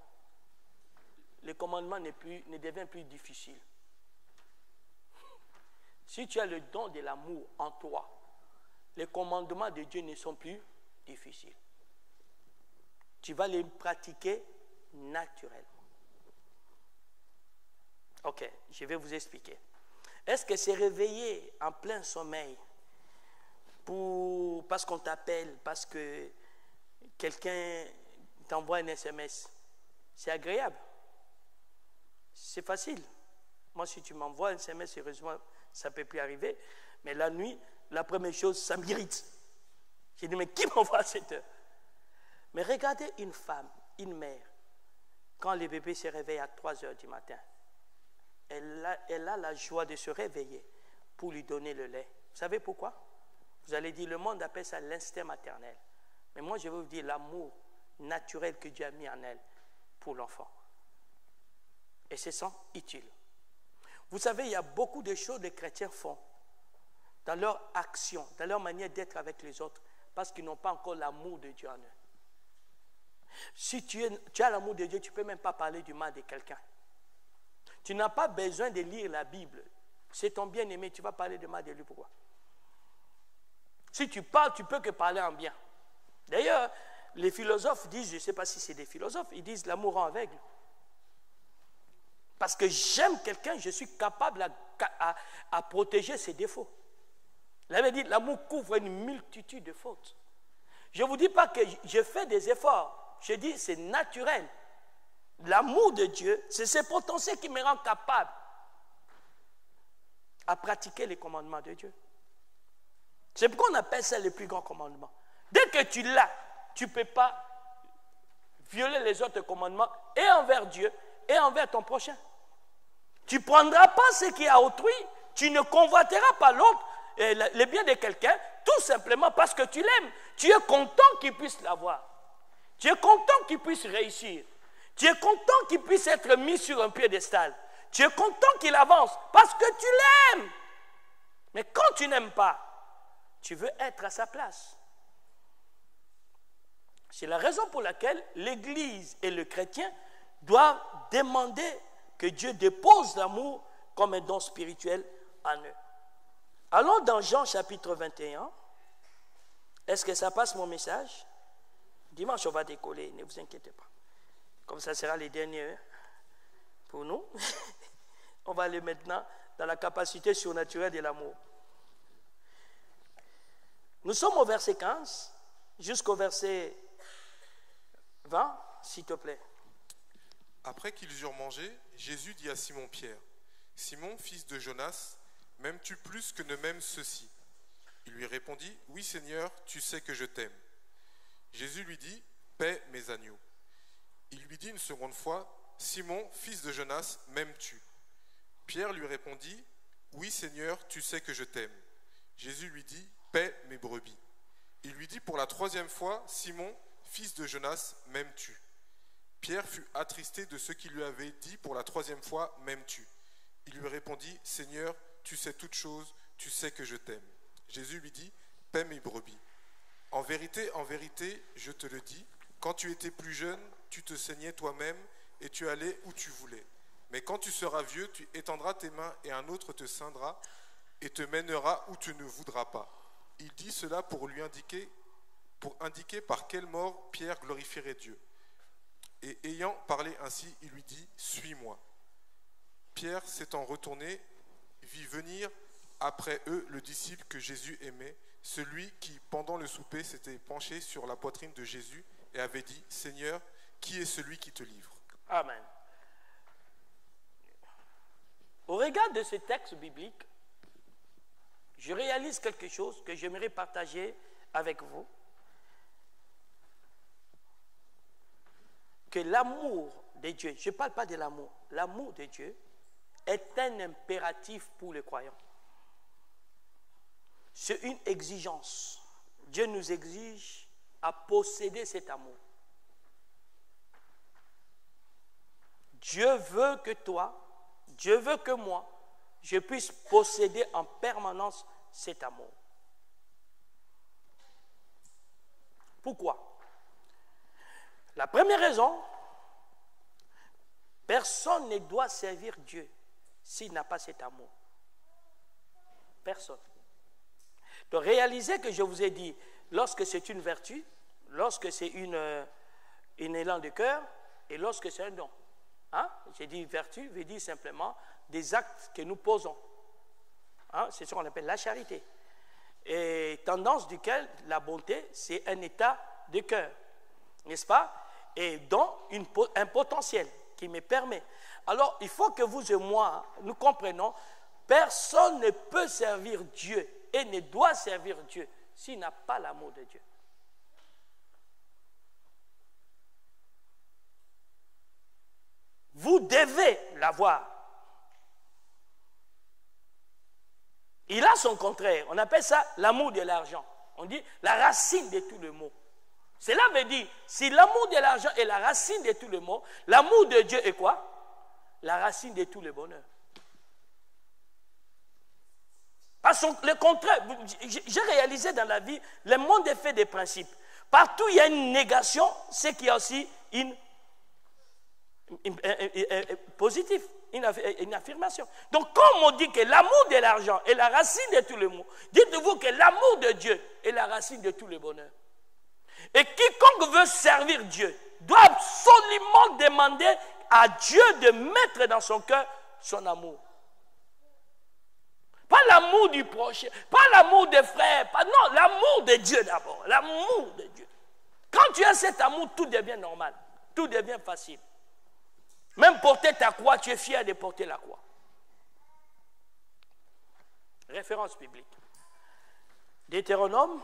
le commandement ne devient plus difficile. Si tu as le don de l'amour en toi, les commandements de Dieu ne sont plus difficiles. Tu vas les pratiquer naturellement. Ok, je vais vous expliquer. Est-ce que c'est réveiller en plein sommeil parce qu'on t'appelle, parce que quelqu'un t'envoie un SMS, c'est agréable? C'est facile. Moi, si tu m'envoies un SMS, heureusement, ça ne peut plus arriver. Mais la nuit, la première chose, ça m'irrite. J'ai dit, mais qui m'envoie à cette heure? Mais regardez une femme, une mère, quand le bébé se réveille à 3 heures du matin, elle a la joie de se réveiller pour lui donner le lait. Vous savez pourquoi? Vous allez dire, le monde appelle ça l'instinct maternel. Mais moi, je vais vous dire l'amour naturel que Dieu a mis en elle pour l'enfant. Et c'est ça utile. Vous savez, il y a beaucoup de choses que les chrétiens font dans leur action, dans leur manière d'être avec les autres, parce qu'ils n'ont pas encore l'amour de Dieu en eux. Si tu as l'amour de Dieu, tu ne peux même pas parler du mal de quelqu'un. Tu n'as pas besoin de lire la Bible. C'est ton bien-aimé, tu vas parler du mal de lui. Pourquoi? Si tu parles, tu ne peux que parler en bien. D'ailleurs, les philosophes disent, je ne sais pas si c'est des philosophes, ils disent l'amour rend aveugle. Parce que j'aime quelqu'un, je suis capable à protéger ses défauts. Il avait dit, l'amour couvre une multitude de fautes. Je ne vous dis pas que je fais des efforts. Je dis, c'est naturel. L'amour de Dieu, c'est ce potentiel qui me rend capable à pratiquer les commandements de Dieu. C'est pourquoi on appelle ça le plus grand commandement. Dès que tu l'as, tu ne peux pas violer les autres commandements et envers Dieu et envers ton prochain. Tu ne prendras pas ce qui est à autrui, tu ne convoiteras pas l'autre, le bien de quelqu'un, tout simplement parce que tu l'aimes. Tu es content qu'il puisse l'avoir. Tu es content qu'il puisse réussir. Tu es content qu'il puisse être mis sur un piédestal. Tu es content qu'il avance parce que tu l'aimes. Mais quand tu n'aimes pas, tu veux être à sa place. C'est la raison pour laquelle l'Église et le chrétien doivent demander que Dieu dépose l'amour comme un don spirituel en eux. Allons dans Jean chapitre 21. Est-ce que ça passe mon message? Dimanche, on va décoller, ne vous inquiétez pas. Comme ça sera les derniers pour nous. On va aller maintenant dans la capacité surnaturelle de l'amour. Nous sommes au verset 15 jusqu'au verset 20, s'il te plaît. Après qu'ils eurent mangé, Jésus dit à Simon-Pierre, « Simon, fils de Jonas, m'aimes-tu plus que ne m'aiment ceux-ci » Il lui répondit, « Oui, Seigneur, tu sais que je t'aime. » Jésus lui dit, « Paie mes agneaux. » Il lui dit une seconde fois, « Simon, fils de Jonas, m'aimes-tu » Pierre lui répondit, « Oui, Seigneur, tu sais que je t'aime. » Jésus lui dit, « Paie mes brebis. » Il lui dit pour la troisième fois, « Simon, fils de Jonas, m'aimes-tu » Pierre fut attristé de ce qu'il lui avait dit pour la troisième fois, « M'aimes-tu » Il lui répondit, « Seigneur, tu sais toutes choses, tu sais que je t'aime. » Jésus lui dit, « Paie mes brebis. En vérité, je te le dis, quand tu étais plus jeune, tu te saignais toi-même et tu allais où tu voulais. Mais quand tu seras vieux, tu étendras tes mains et un autre te ceindra et te mènera où tu ne voudras pas. » Il dit cela pour indiquer par quelle mort Pierre glorifierait Dieu. Et ayant parlé ainsi, il lui dit, « Suis-moi. » Pierre, s'étant retourné, vit venir après eux le disciple que Jésus aimait, celui qui, pendant le souper, s'était penché sur la poitrine de Jésus et avait dit, « Seigneur, qui est celui qui te livre ?» Amen. Au regard de ce texte biblique, je réalise quelque chose que j'aimerais partager avec vous. Que l'amour de Dieu, je ne parle pas de l'amour de Dieu est un impératif pour les croyants. C'est une exigence. Dieu nous exige à posséder cet amour. Dieu veut que toi, Dieu veut que moi, je puisse posséder en permanence cet amour. Pourquoi? La première raison, personne ne doit servir Dieu s'il n'a pas cet amour. Personne. Donc réalisez que je vous ai dit, lorsque c'est une vertu, lorsque c'est un élan de cœur et lorsque c'est un don. Hein? J'ai dit vertu, veut dire simplement des actes que nous posons. Hein? C'est ce qu'on appelle la charité. Et tendance duquel la bonté, c'est un état de cœur. N'est-ce pas? Et donc un potentiel qui me permet. Alors, il faut que vous et moi, nous comprenions, personne ne peut servir Dieu et ne doit servir Dieu s'il n'a pas l'amour de Dieu. Vous devez l'avoir. Il a son contraire. On appelle ça l'amour de l'argent. On dit la racine de tout le mot. Cela veut dire, si l'amour de l'argent est la racine de tout le mot, l'amour de Dieu est quoi? La racine de tout le bonheur. Parce que le contraire, j'ai réalisé dans la vie, le monde est fait des principes. Partout il y a une négation, c'est qu'il y a aussi une positive, une affirmation. Donc, comme on dit que l'amour de l'argent est la racine de tout le mot, dites-vous que l'amour de Dieu est la racine de tout le bonheur. Et quiconque veut servir Dieu doit absolument demander à Dieu de mettre dans son cœur son amour. Pas l'amour du prochain, pas l'amour des frères, non, l'amour de Dieu d'abord, l'amour de Dieu. Quand tu as cet amour, tout devient normal, tout devient facile. Même porter ta croix, tu es fier de porter la croix. Référence biblique. Deutéronome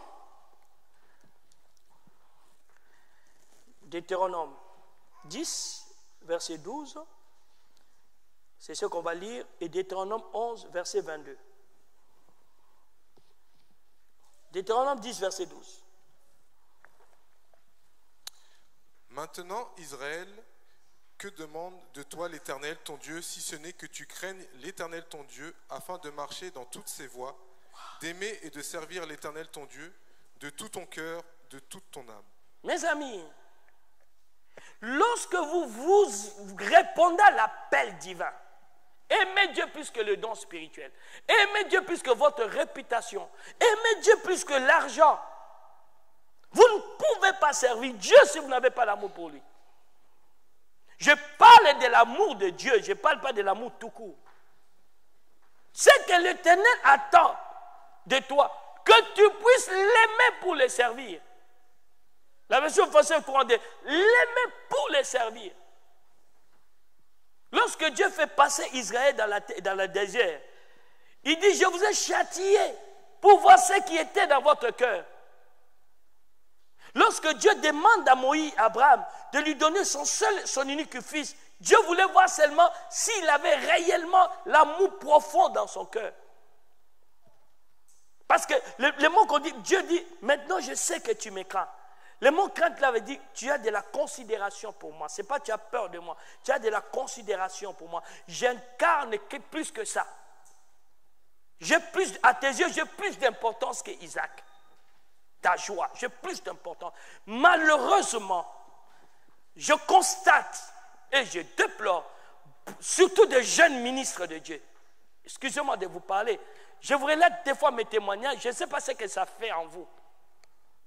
10, verset 12. C'est ce qu'on va lire. Et Deutéronome 11, verset 22. Deutéronome 10, verset 12. Maintenant, Israël, que demande de toi l'Éternel ton Dieu, si ce n'est que tu craignes l'Éternel ton Dieu, afin de marcher dans toutes ses voies, d'aimer et de servir l'Éternel ton Dieu, de tout ton cœur, de toute ton âme. Mes amis, lorsque vous répondez à l'appel divin, aimez Dieu plus que le don spirituel, aimez Dieu plus que votre réputation, aimez Dieu plus que l'argent, vous ne pouvez pas servir Dieu si vous n'avez pas l'amour pour lui. Je parle de l'amour de Dieu, je ne parle pas de l'amour tout court. C'est que l'Éternel attend de toi que tu puisses l'aimer pour le servir. La version française courante dit l'aimer pour le servir. Lorsque Dieu fait passer Israël dans le désert, il dit, je vous ai châtié pour voir ce qui était dans votre cœur. Lorsque Dieu demande à Moïse, Abraham, de lui donner son unique fils, Dieu voulait voir seulement s'il avait réellement l'amour profond dans son cœur. Parce que le mot qu'on dit, Dieu dit, maintenant je sais que tu me crains. Le mot crainte là veut dire, tu as de la considération pour moi. Ce n'est pas tu as peur de moi, tu as de la considération pour moi. J'incarne plus que ça. À tes yeux, j'ai plus d'importance qu'Isaac. Ta joie, j'ai plus d'importance. Malheureusement, je constate et je déplore, surtout des jeunes ministres de Dieu. Excusez-moi de vous parler. Je vous relate des fois mes témoignages, je ne sais pas ce que ça fait en vous.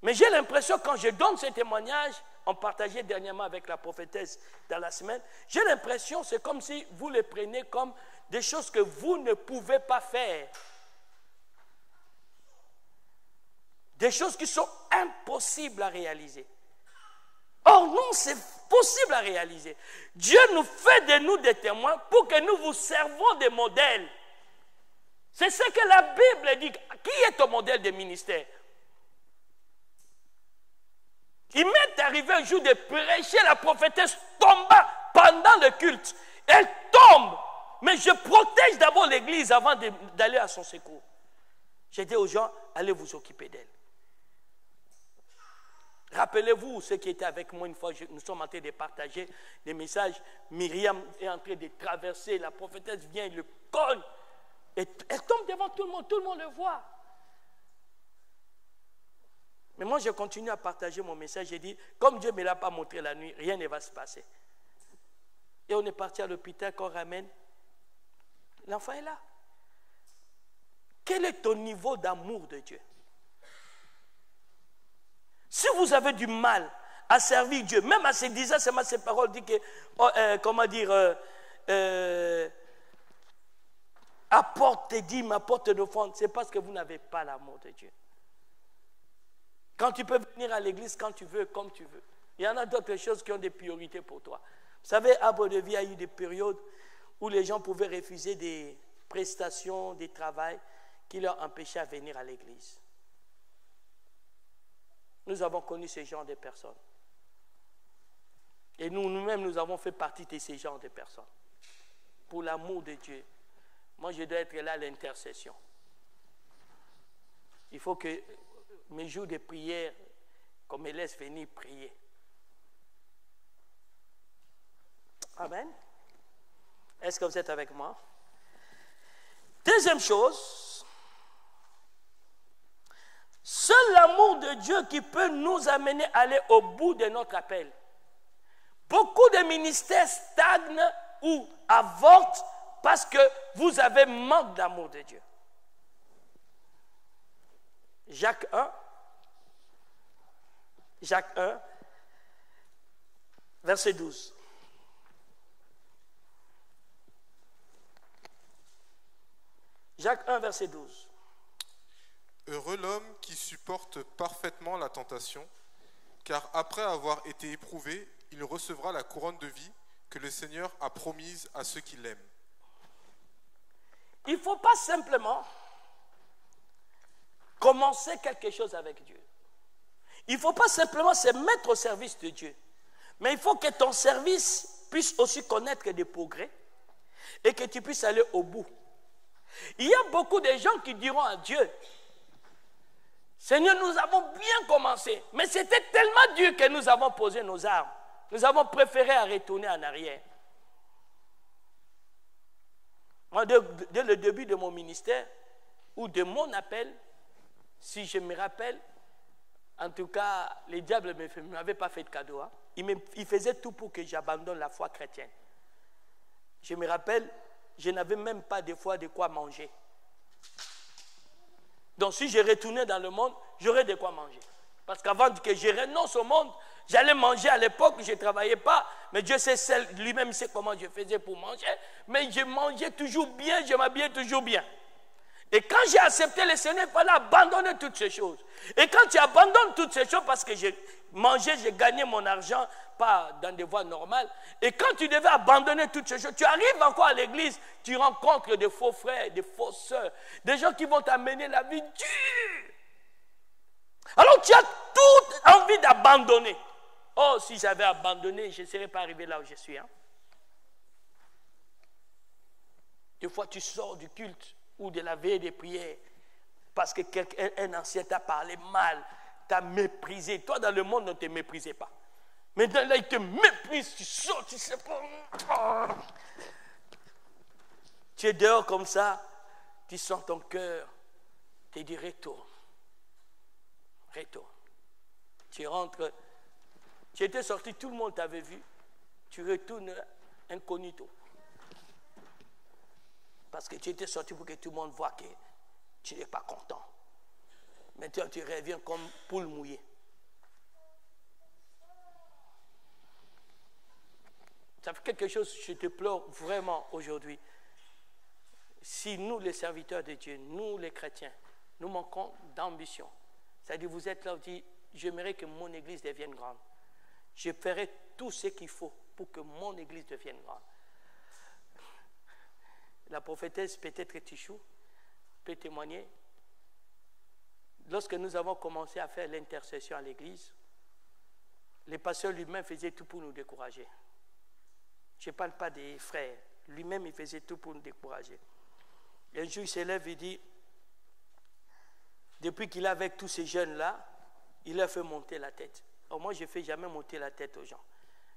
Mais j'ai l'impression, quand je donne ces témoignages, on partageait dernièrement avec la prophétesse dans la semaine, j'ai l'impression, c'est comme si vous les prenez comme des choses que vous ne pouvez pas faire. Des choses qui sont impossibles à réaliser. Or, non, c'est possible à réaliser. Dieu nous fait de nous des témoins pour que nous vous servons des modèles. C'est ce que la Bible dit. Qui est ton modèle de ministère? Il m'est arrivé un jour de prêcher, la prophétesse tomba pendant le culte. Elle tombe, mais je protège d'abord l'église avant d'aller à son secours. J'ai dit aux gens, allez vous occuper d'elle. Rappelez-vous ceux qui étaient avec moi une fois, nous sommes en train de partager des messages. Myriam est en train de traverser, la prophétesse vient, il le cogne. Et elle tombe devant tout le monde le voit. Mais moi, je continue à partager mon message. J'ai dit, comme Dieu ne me l'a pas montré la nuit, rien ne va se passer. Et on est parti à l'hôpital, qu'on ramène. L'enfant est là. Quel est ton niveau d'amour de Dieu? Si vous avez du mal à servir Dieu, même à ces 10 ans, c'est ces paroles dit que, apporte tes dîmes, apporte tes offrandes, c'est parce que vous n'avez pas l'amour de Dieu. Quand tu peux venir à l'église quand tu veux, comme tu veux. Il y en a d'autres choses qui ont des priorités pour toi. Vous savez, Arbre de Vie a eu des périodes où les gens pouvaient refuser des prestations, des travails qui leur empêchaient de venir à l'église. Nous avons connu ce genre de personnes. Et nous-mêmes, nous avons fait partie de ces genres de personnes. Pour l'amour de Dieu, moi, je dois être là à l'intercession. Il faut que mes jours de prière, qu'on me laisse venir prier. Amen. Est-ce que vous êtes avec moi? Deuxième chose, seul l'amour de Dieu qui peut nous amener à aller au bout de notre appel. Beaucoup de ministères stagnent ou avortent parce que vous avez manque d'amour de Dieu. Jacques 1, verset 12. Jacques 1, verset 12. Heureux l'homme qui supporte parfaitement la tentation, car après avoir été éprouvé, il recevra la couronne de vie que le Seigneur a promise à ceux qui l'aiment. Il ne faut pas simplement commencer quelque chose avec Dieu. Il ne faut pas simplement se mettre au service de Dieu. Mais il faut que ton service puisse aussi connaître des progrès et que tu puisses aller au bout. Il y a beaucoup de gens qui diront à Dieu, Seigneur, nous avons bien commencé, mais c'était tellement dur que nous avons posé nos armes. Nous avons préféré à retourner en arrière. Moi, dès le début de mon ministère, ou de mon appel, si je me rappelle, en tout cas, les diables ne m'avaient pas fait de cadeau. Hein. Ils faisaient tout pour que j'abandonne la foi chrétienne. Je me rappelle, je n'avais même pas des fois de quoi manger. Donc si je retournais dans le monde, j'aurais de quoi manger. Parce qu'avant que je renonce au monde, j'allais manger à l'époque, je ne travaillais pas, mais Dieu sait lui-même sait comment je faisais pour manger, mais je mangeais toujours bien, je m'habillais toujours bien. Et quand j'ai accepté le Seigneur, il fallait abandonner toutes ces choses. Et quand tu abandonnes toutes ces choses, parce que j'ai mangé, j'ai gagné mon argent, pas dans des voies normales, et quand tu devais abandonner toutes ces choses, tu arrives encore à l'église, tu rencontres des faux frères, des fausses sœurs, des gens qui vont t'amener la vie dure. Alors tu as toute envie d'abandonner. Oh, si j'avais abandonné, je ne serais pas arrivé là où je suis. Hein? Des fois, tu sors du culte ou de la veille des prières parce que un ancien t'a parlé mal, t'a méprisé. Toi, dans le monde, on ne te méprisait pas. Maintenant, là, il te méprise, tu sors, tu ne sais pas. Tu es dehors comme ça, tu sens ton cœur, tu dis retourne. Retourne. Tu rentres, tu étais sorti, tout le monde t'avait vu. Tu retournes incognito. Parce que tu étais sorti pour que tout le monde voit que tu n'es pas content. Maintenant, tu reviens comme poule mouillée. Ça fait quelque chose, je te pleure vraiment aujourd'hui. Si nous, les serviteurs de Dieu, nous, les chrétiens, nous manquons d'ambition. C'est-à-dire, vous êtes là, vous dites, j'aimerais que mon église devienne grande. Je ferai tout ce qu'il faut pour que mon église devienne grande. La prophétesse, peut-être Tichou, peut témoigner. Lorsque nous avons commencé à faire l'intercession à l'église, les pasteurs lui-même faisaient tout pour nous décourager. Je ne parle pas des frères. Lui-même, il faisait tout pour nous décourager. Et un jour, il s'élève et dit, depuis qu'il est avec tous ces jeunes-là, il leur fait monter la tête. Alors moi, je ne fais jamais monter la tête aux gens.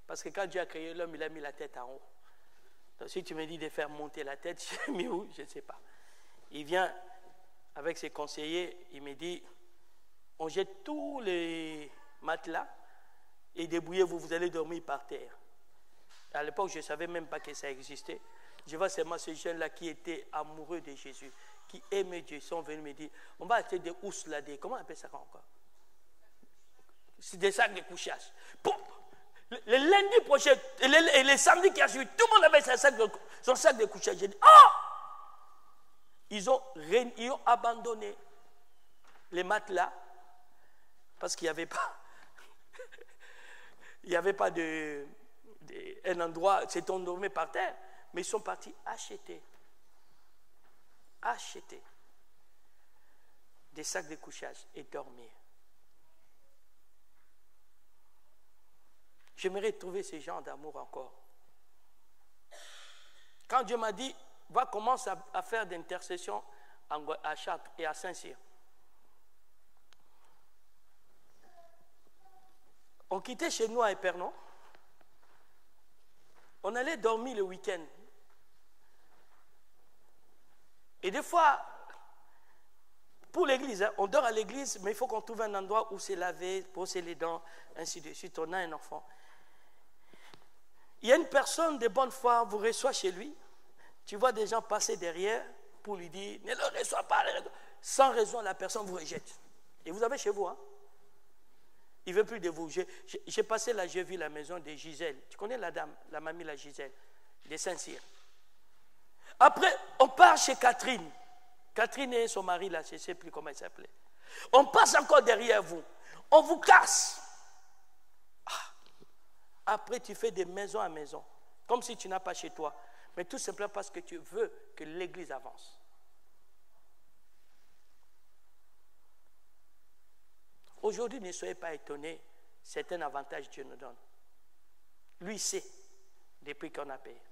Parce que quand Dieu a créé l'homme, il a mis la tête en haut. Donc si tu me dis de faire monter la tête, j'ai mis où? Je ne sais pas. Il vient avec ses conseillers, il me dit, on jette tous les matelas et débrouillez-vous, vous allez dormir par terre. À l'époque, je ne savais même pas que ça existait. Je vois seulement ces jeunes-là qui étaient amoureux de Jésus, qui aimaient Dieu, ils sont venus me dire, on va acheter des housses là, comment on appelle ça encore? C'est des sacs de couchage. Le lundi prochain, et les samedis qui a suivi, tout le monde avait son sac de couchage. J'ai dit, ils ont abandonné les matelas parce qu'il n'y avait pas, il n'y avait pas un endroit, c'est on dormait par terre, mais ils sont partis acheter des sacs de couchage et dormir. J'aimerais trouver ces gens d'amour encore. Quand Dieu m'a dit, va commencer à faire d'intercession à Chartres et à Saint-Cyr. On quittait chez nous à Épernon. On allait dormir le week-end. Et des fois, pour l'église, on dort à l'église, mais il faut qu'on trouve un endroit où se laver, brosser les dents, ainsi de suite. On a un enfant. Il y a une personne de bonne foi, vous reçoit chez lui. Tu vois des gens passer derrière pour lui dire, ne le reçois pas. Sans raison, la personne vous rejette. Et vous avez chez vous, hein? Il ne veut plus de vous. J'ai passé là, j'ai vu la maison de Gisèle. Tu connais la dame, la mamie, la Gisèle, de Saint-Cyr. Après, on part chez Catherine. Catherine et son mari, là, je ne sais plus comment il s'appelait. On passe encore derrière vous. On vous casse. Après, tu fais de maison à maison, comme si tu n'as pas chez toi. Mais tout simplement parce que tu veux que l'Église avance. Aujourd'hui, ne soyez pas étonnés. C'est un avantage que Dieu nous donne. Lui sait, depuis qu'on a payé.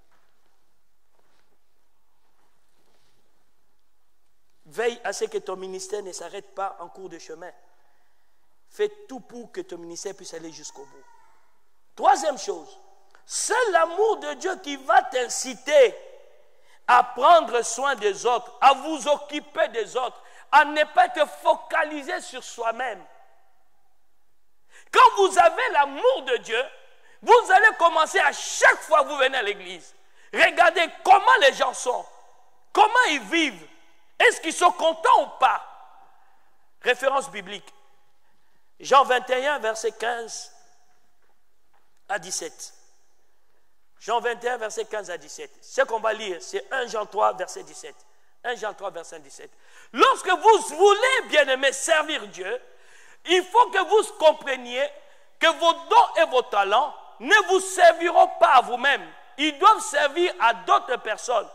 Veille à ce que ton ministère ne s'arrête pas en cours de chemin. Fais tout pour que ton ministère puisse aller jusqu'au bout. Troisième chose, c'est l'amour de Dieu qui va t'inciter à prendre soin des autres, à vous occuper des autres, à ne pas te focaliser sur soi-même. Quand vous avez l'amour de Dieu, vous allez commencer à chaque fois que vous venez à l'église. Regardez comment les gens sont, comment ils vivent, est-ce qu'ils sont contents ou pas? Référence biblique. Jean 21, verset 15 à 17. Jean 21, verset 15 à 17. Ce qu'on va lire, c'est 1 Jean 3, verset 17. 1 Jean 3, verset 17. Lorsque vous voulez, bien-aimés, servir Dieu, il faut que vous compreniez que vos dons et vos talents ne vous serviront pas à vous-même. Ils doivent servir à d'autres personnes.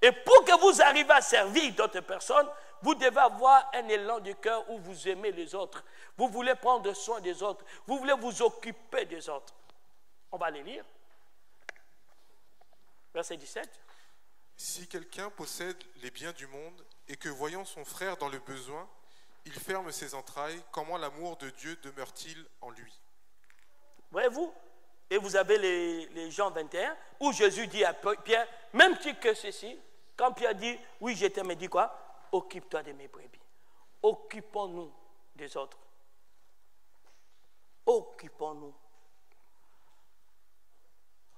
Et pour que vous arriviez à servir d'autres personnes, vous devez avoir un élan du cœur où vous aimez les autres. Vous voulez prendre soin des autres. Vous voulez vous occuper des autres. On va les lire. Verset 17. Si quelqu'un possède les biens du monde et que voyant son frère dans le besoin, il ferme ses entrailles, comment l'amour de Dieu demeure-t-il en lui? Voyez-vous? Et vous avez les Jean 21 où Jésus dit à Pierre, même si que ceci, quand Pierre dit, oui je t'aime, il dit quoi? Occupe-toi de mes brebis. Occupons-nous des autres. Occupons-nous.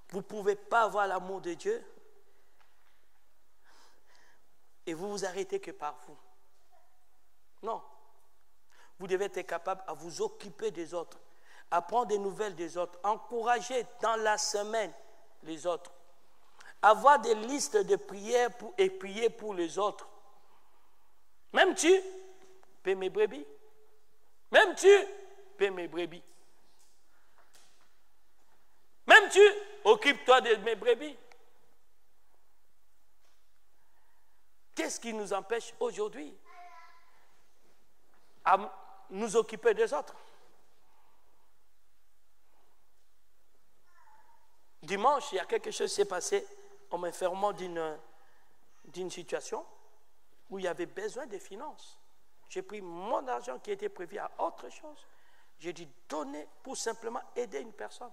Vous ne pouvez pas avoir l'amour de Dieu et vous vous arrêtez que par vous. Non. Vous devez être capable à vous occuper des autres, à prendre des nouvelles des autres, encourager dans la semaine les autres, avoir des listes de prières et prier pour les autres. Même tu, paie mes brebis. Même tu, paie mes brebis. Même tu, occupe-toi de mes brebis. Qu'est-ce qui nous empêche aujourd'hui à nous occuper des autres? Dimanche, il y a quelque chose qui s'est passé en m'informant d'une situation où il y avait besoin de finances. J'ai pris mon argent qui était prévu à autre chose. J'ai dit donner pour simplement aider une personne.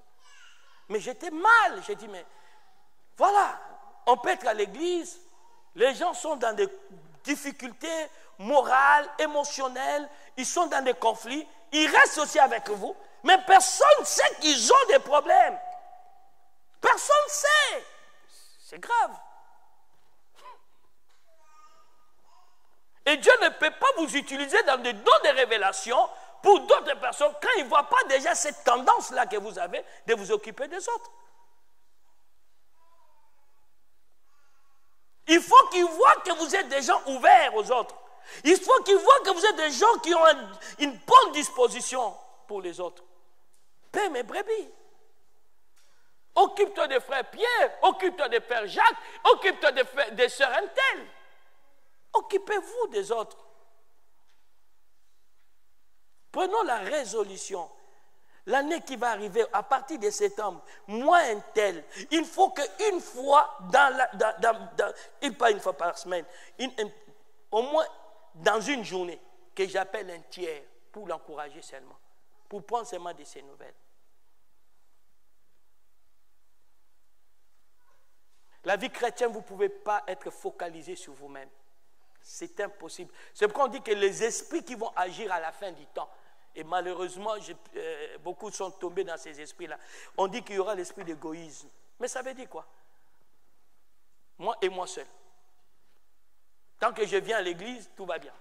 Mais j'étais mal. J'ai dit, mais voilà, on peut être à l'église, les gens sont dans des difficultés morales, émotionnelles, ils sont dans des conflits, ils restent aussi avec vous, mais personne ne sait qu'ils ont des problèmes. Personne ne sait. C'est grave. Et Dieu ne peut pas vous utiliser dans des dons de révélation pour d'autres personnes quand il ne voit pas déjà cette tendance-là que vous avez de vous occuper des autres. Il faut qu'ils voient que vous êtes des gens ouverts aux autres. Il faut qu'ils voient que vous êtes des gens qui ont une bonne disposition pour les autres. Paie mes brebis. Occupe-toi de frère Pierre, occupe-toi de père Jacques, occupe-toi de sœur Antel. Occupez-vous des autres. Prenons la résolution. L'année qui va arriver, à partir de septembre, moi un tel, il faut qu'une fois, pas une fois par semaine, au moins dans une journée, que j'appelle un tiers pour l'encourager seulement, pour prendre seulement de ses nouvelles. La vie chrétienne, vous ne pouvez pas être focalisé sur vous-même. C'est impossible. C'est pourquoi on dit que les esprits qui vont agir à la fin du temps, et malheureusement, beaucoup sont tombés dans ces esprits-là. On dit qu'il y aura l'esprit d'égoïsme. Mais ça veut dire quoi? Moi et moi seul. Tant que je viens à l'église, tout va bien.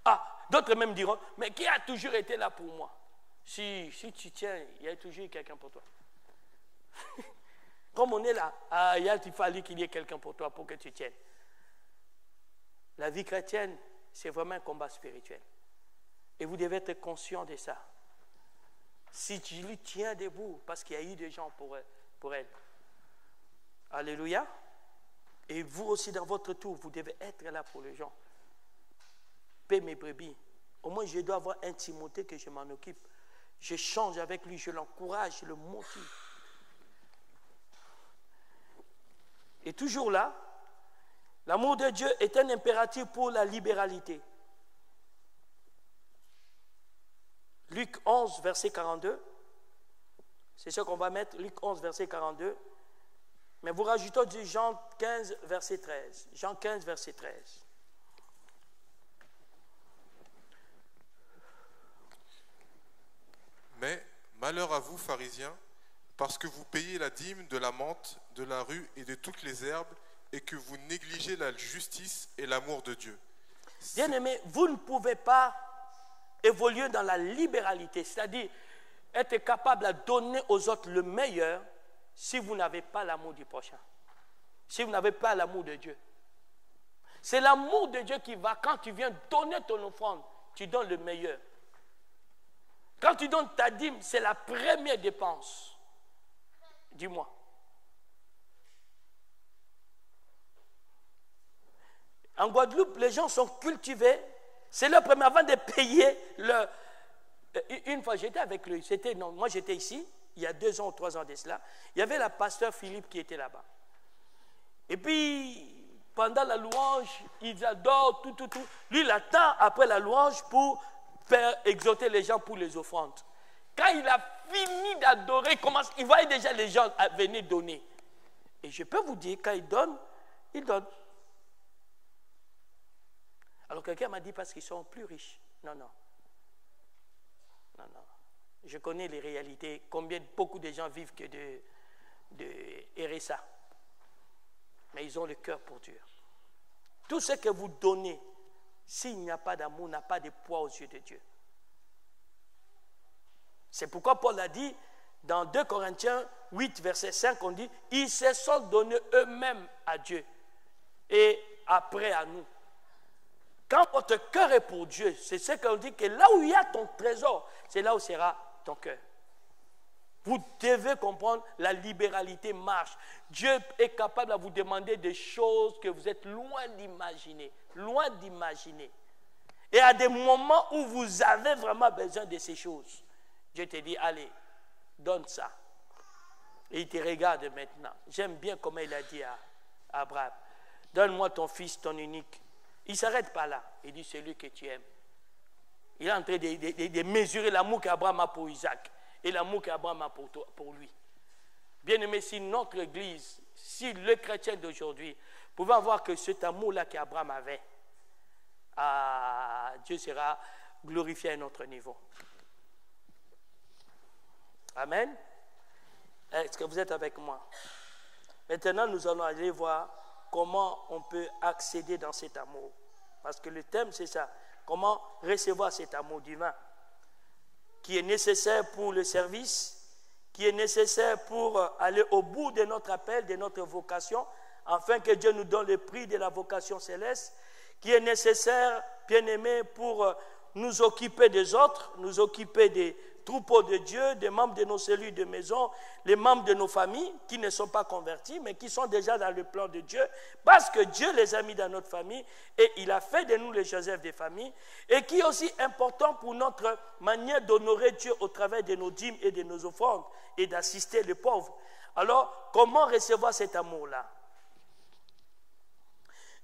Ah, d'autres même diront, mais qui a toujours été là pour moi? Si tu tiens, il y a toujours eu quelqu'un pour toi. Comme on est là, il fallait qu'il y ait quelqu'un pour toi pour que tu tiennes. La vie chrétienne, c'est vraiment un combat spirituel. Et vous devez être conscient de ça. Si tu lui tiens debout, parce qu'il y a eu des gens pour elle. Alléluia. Et vous aussi, dans votre tour, vous devez être là pour les gens. Paix mes brebis. Au moins, je dois avoir un Timothée que je m'en occupe. Je change avec lui, je l'encourage, je le motive. Et toujours là, l'amour de Dieu est un impératif pour la libéralité. Luc 11, verset 42. C'est ce qu'on va mettre, Luc 11, verset 42. Mais vous rajoutez du Jean 15, verset 13. Jean 15, verset 13. Mais malheur à vous, pharisiens, parce que vous payez la dîme de la menthe, de la rue et de toutes les herbes, et que vous négligez la justice et l'amour de Dieu. Bien-aimés, vous ne pouvez pas évoluer dans la libéralité, c'est-à-dire être capable de donner aux autres le meilleur si vous n'avez pas l'amour du prochain, si vous n'avez pas l'amour de Dieu. C'est l'amour de Dieu qui va, quand tu viens donner ton offrande, tu donnes le meilleur. Quand tu donnes ta dîme, c'est la première dépense du mois. En Guadeloupe, les gens sont cultivés. C'est leur premier, avant de payer leur... Une fois, j'étais avec lui. Moi, j'étais ici, il y a 2 ans ou 3 ans de cela. Il y avait la pasteur Philippe qui était là-bas. Et puis, pendant la louange, ils adorent tout. Lui, il attend après la louange pour faire exhorter les gens pour les offrandes. Quand il a fini d'adorer, il voyait déjà les gens venir donner. Et je peux vous dire, quand il donne, il donne. Alors quelqu'un m'a dit parce qu'ils sont plus riches. Non. Je connais les réalités, beaucoup de gens vivent que de RSA. Mais ils ont le cœur pour Dieu. Tout ce que vous donnez, s'il n'y a pas d'amour, n'a pas de poids aux yeux de Dieu. C'est pourquoi Paul a dit, dans 2 Corinthiens 8, verset 5, on dit, ils se sont donnés eux-mêmes à Dieu et après à nous. Quand votre cœur est pour Dieu, c'est ce qu'on dit que là où il y a ton trésor, c'est là où sera ton cœur. Vous devez comprendre, la libéralité marche. Dieu est capable de vous demander des choses que vous êtes loin d'imaginer. Loin d'imaginer. Et à des moments où vous avez vraiment besoin de ces choses, Dieu te dit, allez, donne ça. Et il te regarde maintenant. J'aime bien comment il a dit à Abraham, donne-moi ton fils, ton unique. Il ne s'arrête pas là. Il dit, celui que tu aimes. Il est en train de mesurer l'amour qu'Abraham a pour Isaac et l'amour qu'Abraham a pour lui. Bien aimé, si notre Église, si le chrétien d'aujourd'hui pouvait avoir que cet amour-là qu'Abraham avait, Dieu sera glorifié à un autre niveau. Amen. Est-ce que vous êtes avec moi? Maintenant, nous allons aller voir comment on peut accéder dans cet amour. Parce que le thème, c'est ça. Comment recevoir cet amour divin qui est nécessaire pour le service, qui est nécessaire pour aller au bout de notre appel, de notre vocation, afin que Dieu nous donne le prix de la vocation céleste, qui est nécessaire, bien aimé, pour nous occuper des autres, nous occuper des troupeaux de Dieu, des membres de nos cellules de maison, les membres de nos familles qui ne sont pas convertis, mais qui sont déjà dans le plan de Dieu, parce que Dieu les a mis dans notre famille et il a fait de nous les Joseph des familles, et qui est aussi important pour notre manière d'honorer Dieu au travers de nos dîmes et de nos offrandes et d'assister les pauvres. Alors, comment recevoir cet amour-là?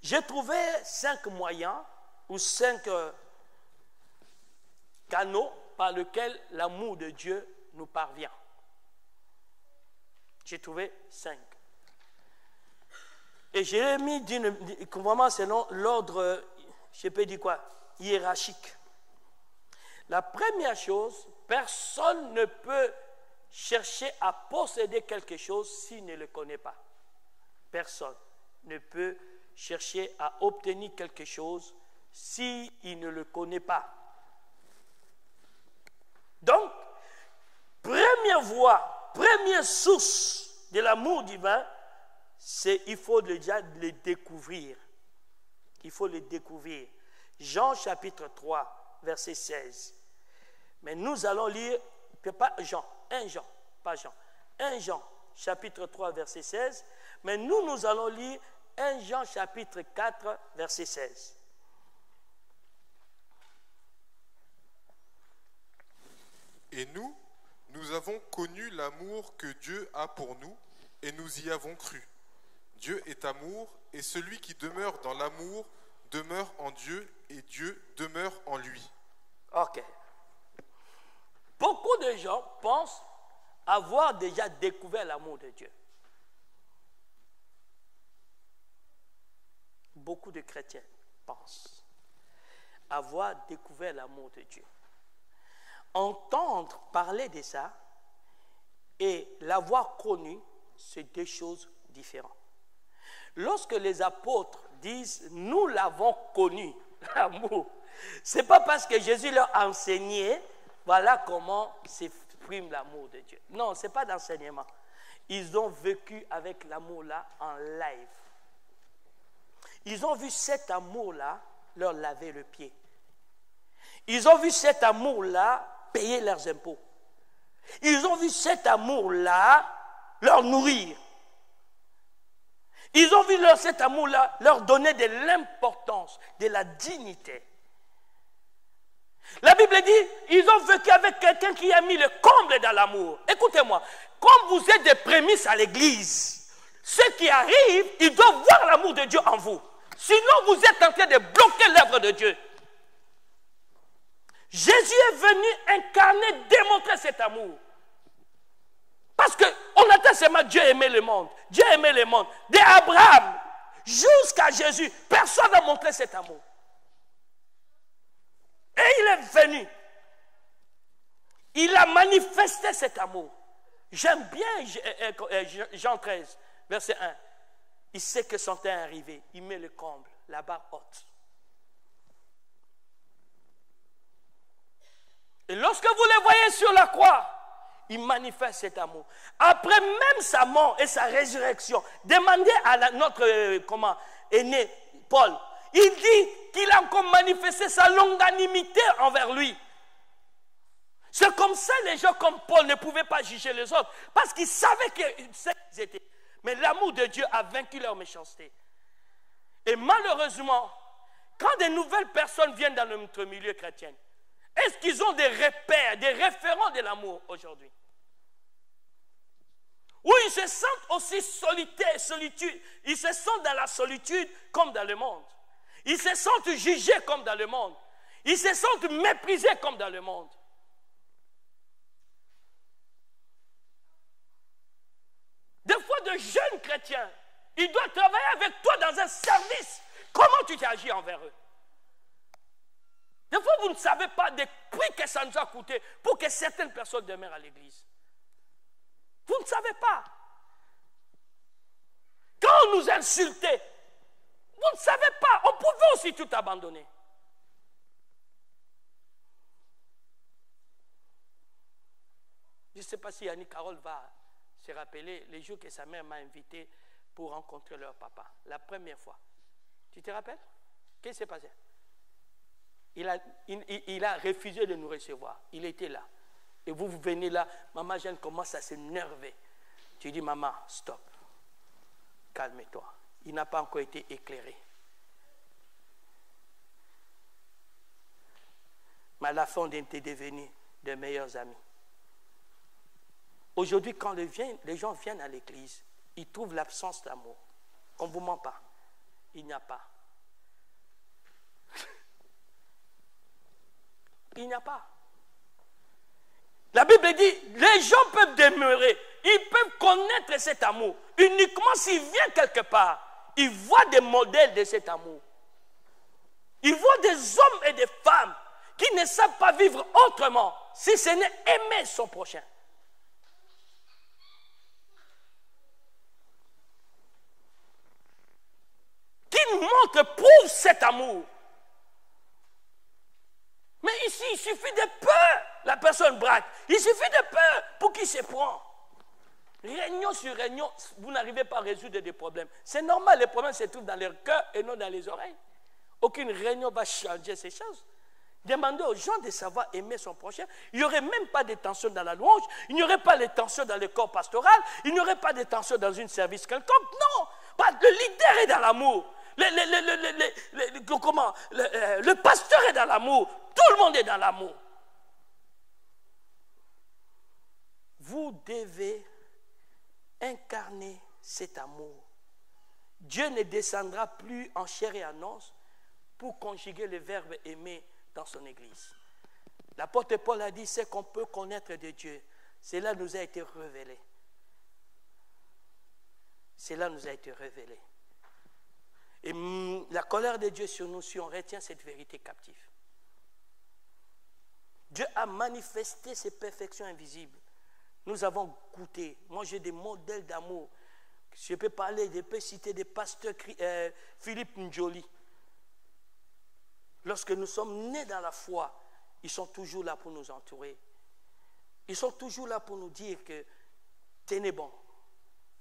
J'ai trouvé 5 moyens ou 5 canaux par lesquels l'amour de Dieu nous parvient. J'ai trouvé 5. Et j'ai mis vraiment selon l'ordre, je peux dire quoi, hiérarchique. La première chose, personne ne peut chercher à posséder quelque chose s'il ne le connaît pas. Personne ne peut chercher à obtenir quelque chose s'il ne le connaît pas. Donc, première voie, première source de l'amour divin, c'est il faut déjà le découvrir. Il faut le découvrir. Jean chapitre 3, verset 16. Mais nous allons lire, pas Jean, 1 Jean, pas Jean. 1 Jean chapitre 3, verset 16. Mais nous allons lire 1 Jean chapitre 4, verset 16. Et nous avons connu l'amour que Dieu a pour nous, et nous y avons cru. Dieu est amour, et celui qui demeure dans l'amour demeure en Dieu, et Dieu demeure en lui. Ok. Beaucoup de gens pensent avoir déjà découvert l'amour de Dieu. Beaucoup de chrétiens pensent avoir découvert l'amour de Dieu. Entendre parler de ça et l'avoir connu, c'est deux choses différentes. Lorsque les apôtres disent « nous l'avons connu », l'amour, ce n'est pas parce que Jésus leur a enseigné « voilà comment s'exprime l'amour de Dieu ». Non, ce n'est pas d'enseignement. Ils ont vécu avec l'amour-là en live. Ils ont vu cet amour-là leur laver le pied. Ils ont vu cet amour-là payer leurs impôts. Ils ont vu cet amour-là leur nourrir. Ils ont vu cet amour-là leur donner de l'importance, de la dignité. La Bible dit, ils ont vécu avec quelqu'un qui a mis le comble dans l'amour. Écoutez-moi, comme vous êtes des prémices à l'église, ceux qui arrivent, ils doivent voir l'amour de Dieu en vous. Sinon, vous êtes en train de bloquer l'œuvre de Dieu. Jésus est venu incarner, démontrer cet amour. Parce qu'on attend seulement Dieu aimait le monde. Dieu aimait le monde. Dès Abraham jusqu'à Jésus, personne n'a montré cet amour. Et il est venu. Il a manifesté cet amour. J'aime bien Jean 13, verset 1. Il sait que son temps est arrivé. Il met le comble, la barre haute. Et lorsque vous les voyez sur la croix, il manifeste cet amour. Après même sa mort et sa résurrection, demandez à notre aîné Paul, il dit qu'il a encore manifesté sa longanimité envers lui. C'est comme ça les gens comme Paul ne pouvaient pas juger les autres, parce qu'ils savaient qu'ils étaient. Mais l'amour de Dieu a vaincu leur méchanceté. Et malheureusement, quand de nouvelles personnes viennent dans notre milieu chrétien, est-ce qu'ils ont des repères, des référents de l'amour aujourd'hui? Ou ils se sentent aussi solitude. Ils se sentent dans la solitude comme dans le monde. Ils se sentent jugés comme dans le monde. Ils se sentent méprisés comme dans le monde. Des fois, de jeunes chrétiens, ils doivent travailler avec toi dans un service. Comment tu t'agis envers eux? Des fois, vous ne savez pas des prix que ça nous a coûté pour que certaines personnes demeurent à l'église. Vous ne savez pas. Quand on nous insultait, vous ne savez pas. On pouvait aussi tout abandonner. Je ne sais pas si Annie Carole va se rappeler les jours que sa mère m'a invité pour rencontrer leur papa. La première fois. Tu te rappelles? Qu'est-ce qui s'est passé? Il a refusé de nous recevoir. Il était là. Et vous venez là, maman Jeanne commence à s'énerver. Tu dis, maman, stop. Calme-toi. Il n'a pas encore été éclairé. Mais à la fin, on était devenus de meilleurs amis. Aujourd'hui, quand les gens viennent à l'église, ils trouvent l'absence d'amour. On ne vous ment pas. Il n'y a pas. Il n'y a pas. La Bible dit, les gens peuvent demeurer, ils peuvent connaître cet amour uniquement s'ils viennent quelque part. Ils voient des modèles de cet amour. Ils voient des hommes et des femmes qui ne savent pas vivre autrement si ce n'est aimer son prochain. Qui montrent, prouvent cet amour. Mais ici, il suffit de peur. La personne braque. Il suffit de peur pour qu'il se prend. Réunion sur réunion, vous n'arrivez pas à résoudre des problèmes. C'est normal, les problèmes se trouvent dans leur cœur et non dans les oreilles. Aucune réunion va changer ces choses. Demandez aux gens de savoir aimer son prochain. Il n'y aurait même pas de tension dans la louange. Il n'y aurait pas de tension dans le corps pastoral. Il n'y aurait pas de tension dans un service quelconque. Non. Le leader est dans l'amour. Le pasteur est dans l'amour. Tout le monde est dans l'amour. Vous devez incarner cet amour. Dieu ne descendra plus en chair et en os pour conjuguer le verbe aimer dans son Église. L'apôtre Paul a dit, c'est qu'on peut connaître de Dieu. Cela nous a été révélé. Cela nous a été révélé. Et la colère de Dieu sur nous, si on retient cette vérité captive. Dieu a manifesté ses perfections invisibles. Nous avons goûté. Moi, j'ai des modèles d'amour. Je peux citer des pasteurs, Philippe Njoli. Lorsque nous sommes nés dans la foi, ils sont toujours là pour nous entourer. Ils sont toujours là pour nous dire que tenez bon.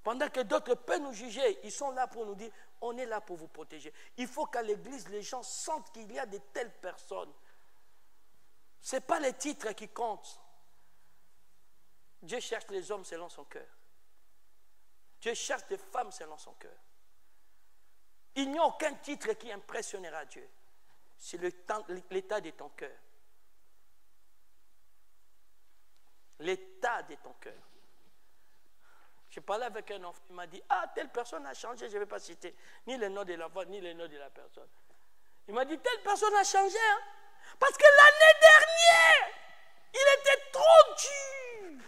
Pendant que d'autres peuvent nous juger, ils sont là pour nous dire, on est là pour vous protéger. Il faut qu'à l'église, les gens sentent qu'il y a de telles personnes. Ce n'est pas les titres qui comptent. Dieu cherche les hommes selon son cœur. Dieu cherche les femmes selon son cœur. Il n'y a aucun titre qui impressionnera Dieu. C'est l'état de ton cœur. L'état de ton cœur. Je parlais avec un enfant, il m'a dit, ah, telle personne a changé, je ne vais pas citer ni le nom de l'enfant, ni le nom de la personne. Il m'a dit, telle personne a changé, hein, parce que l'année dernière, il était trop dur.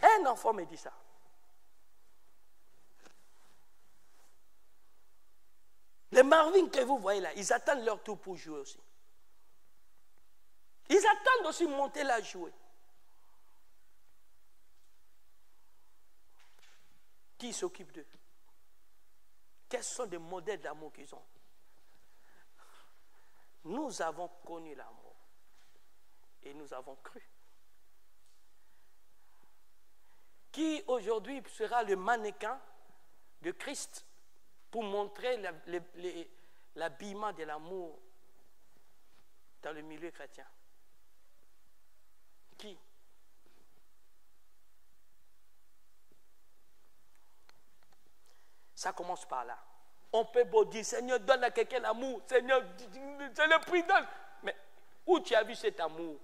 Un enfant me dit ça. Les Marvin que vous voyez là, ils attendent leur tour pour jouer aussi. Ils attendent aussi monter la jouer. Qui s'occupe d'eux? Quels sont les modèles d'amour qu'ils ont? Nous avons connu l'amour et nous avons cru. Qui aujourd'hui sera le mannequin de Christ pour montrer l'habillement de l'amour dans le milieu chrétien? Qui? Ça commence par là. On peut beau dire, Seigneur, donne à quelqu'un l'amour. Seigneur, c'est le prix, donne. Mais où tu as vu cet amour?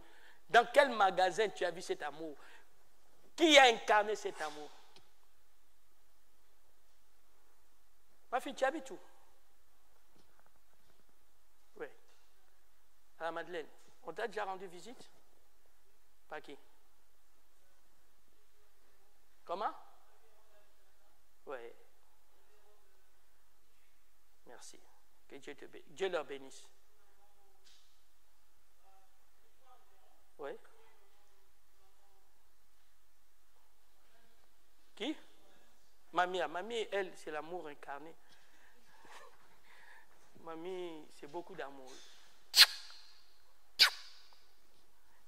Dans quel magasin tu as vu cet amour? Qui a incarné cet amour? Ma fille, tu habites où? Oui. À la Madeleine. On t'a déjà rendu visite? Par qui? Comment? Oui. Merci. Que Dieu te bénisse. Dieu leur bénisse. Oui. Qui? Mamie, elle, c'est l'amour incarné. Mamie, c'est beaucoup d'amour.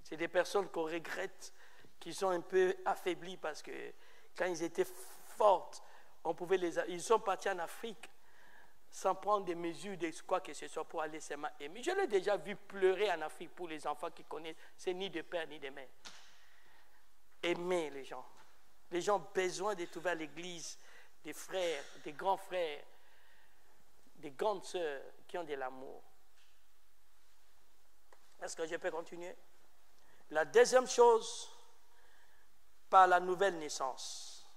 C'est des personnes qu'on regrette, qui sont un peu affaiblies parce que quand ils étaient fortes, on pouvait ils sont partis en Afrique sans prendre des mesures de quoi que ce soit pour aller seulement aimer. Je l'ai déjà vu pleurer en Afrique pour les enfants qui connaissent, c'est ni de père ni de mère. Aimer les gens. Les gens ont besoin de trouver à l'église des frères, des grands frères, des grandes sœurs qui ont de l'amour. Est-ce que je peux continuer? La deuxième chose, par la nouvelle naissance.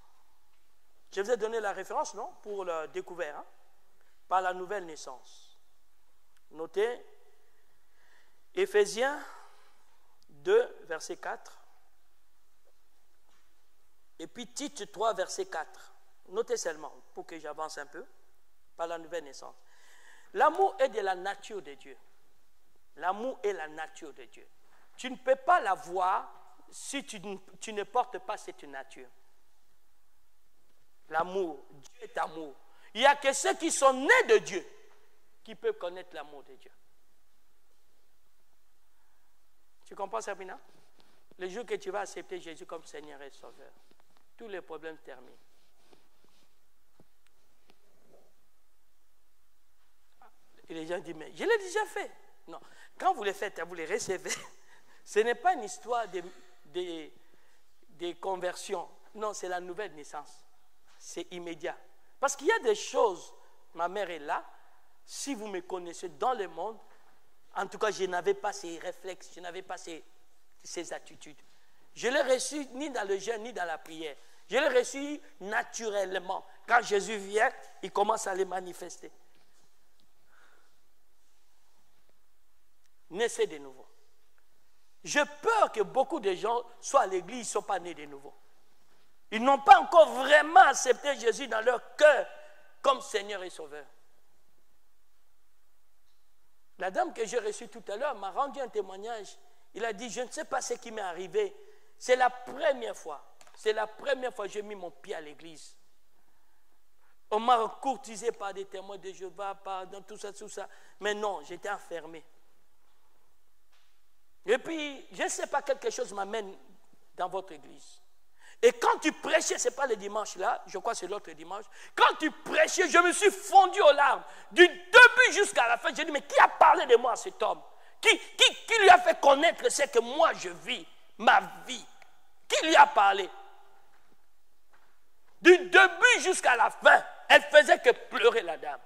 Je vous ai donné la référence, non? Pour le découvert. Hein? Par la nouvelle naissance. Notez, Éphésiens 2, verset 4. Et puis Tite 3, verset 4. Notez seulement, pour que j'avance un peu, par la nouvelle naissance. L'amour est de la nature de Dieu. L'amour est la nature de Dieu. Tu ne peux pas l'avoir si tu ne portes pas cette nature. L'amour, Dieu est amour. Il n'y a que ceux qui sont nés de Dieu qui peuvent connaître l'amour de Dieu. Tu comprends, Sabrina? Le jour que tu vas accepter Jésus comme Seigneur et Sauveur, tous les problèmes terminent. Et les gens disent, mais je l'ai déjà fait. Non, quand vous les faites, vous les recevez. Ce n'est pas une histoire de conversions. Non, c'est la nouvelle naissance. C'est immédiat. Parce qu'il y a des choses, ma mère est là, si vous me connaissez dans le monde, en tout cas, je n'avais pas ces réflexes, je n'avais pas ces attitudes. Je l'ai reçu ni dans le jeûne, ni dans la prière. Je l'ai reçu naturellement. Quand Jésus vient, il commence à les manifester. Naissez de nouveau. J'ai peur que beaucoup de gens soient à l'église, ils ne sont pas nés de nouveau. Ils n'ont pas encore vraiment accepté Jésus dans leur cœur comme Seigneur et Sauveur. La dame que j'ai reçue tout à l'heure m'a rendu un témoignage. Il a dit, je ne sais pas ce qui m'est arrivé. C'est la première fois. C'est la première fois que j'ai mis mon pied à l'église. On m'a courtisé par des témoins de Jéhovah, par dans tout ça. Mais non, j'étais enfermé. Et puis, je ne sais pas, quelque chose m'amène dans votre église. Et quand tu prêchais, ce n'est pas le dimanche là, je crois que c'est l'autre dimanche. Quand tu prêchais, je me suis fondu aux larmes. Du début jusqu'à la fin, j'ai dit, mais qui a parlé de moi à cet homme? Qui lui a fait connaître ce que moi je vis, ma vie? Qui lui a parlé? Du début jusqu'à la fin, elle faisait que pleurer la dame.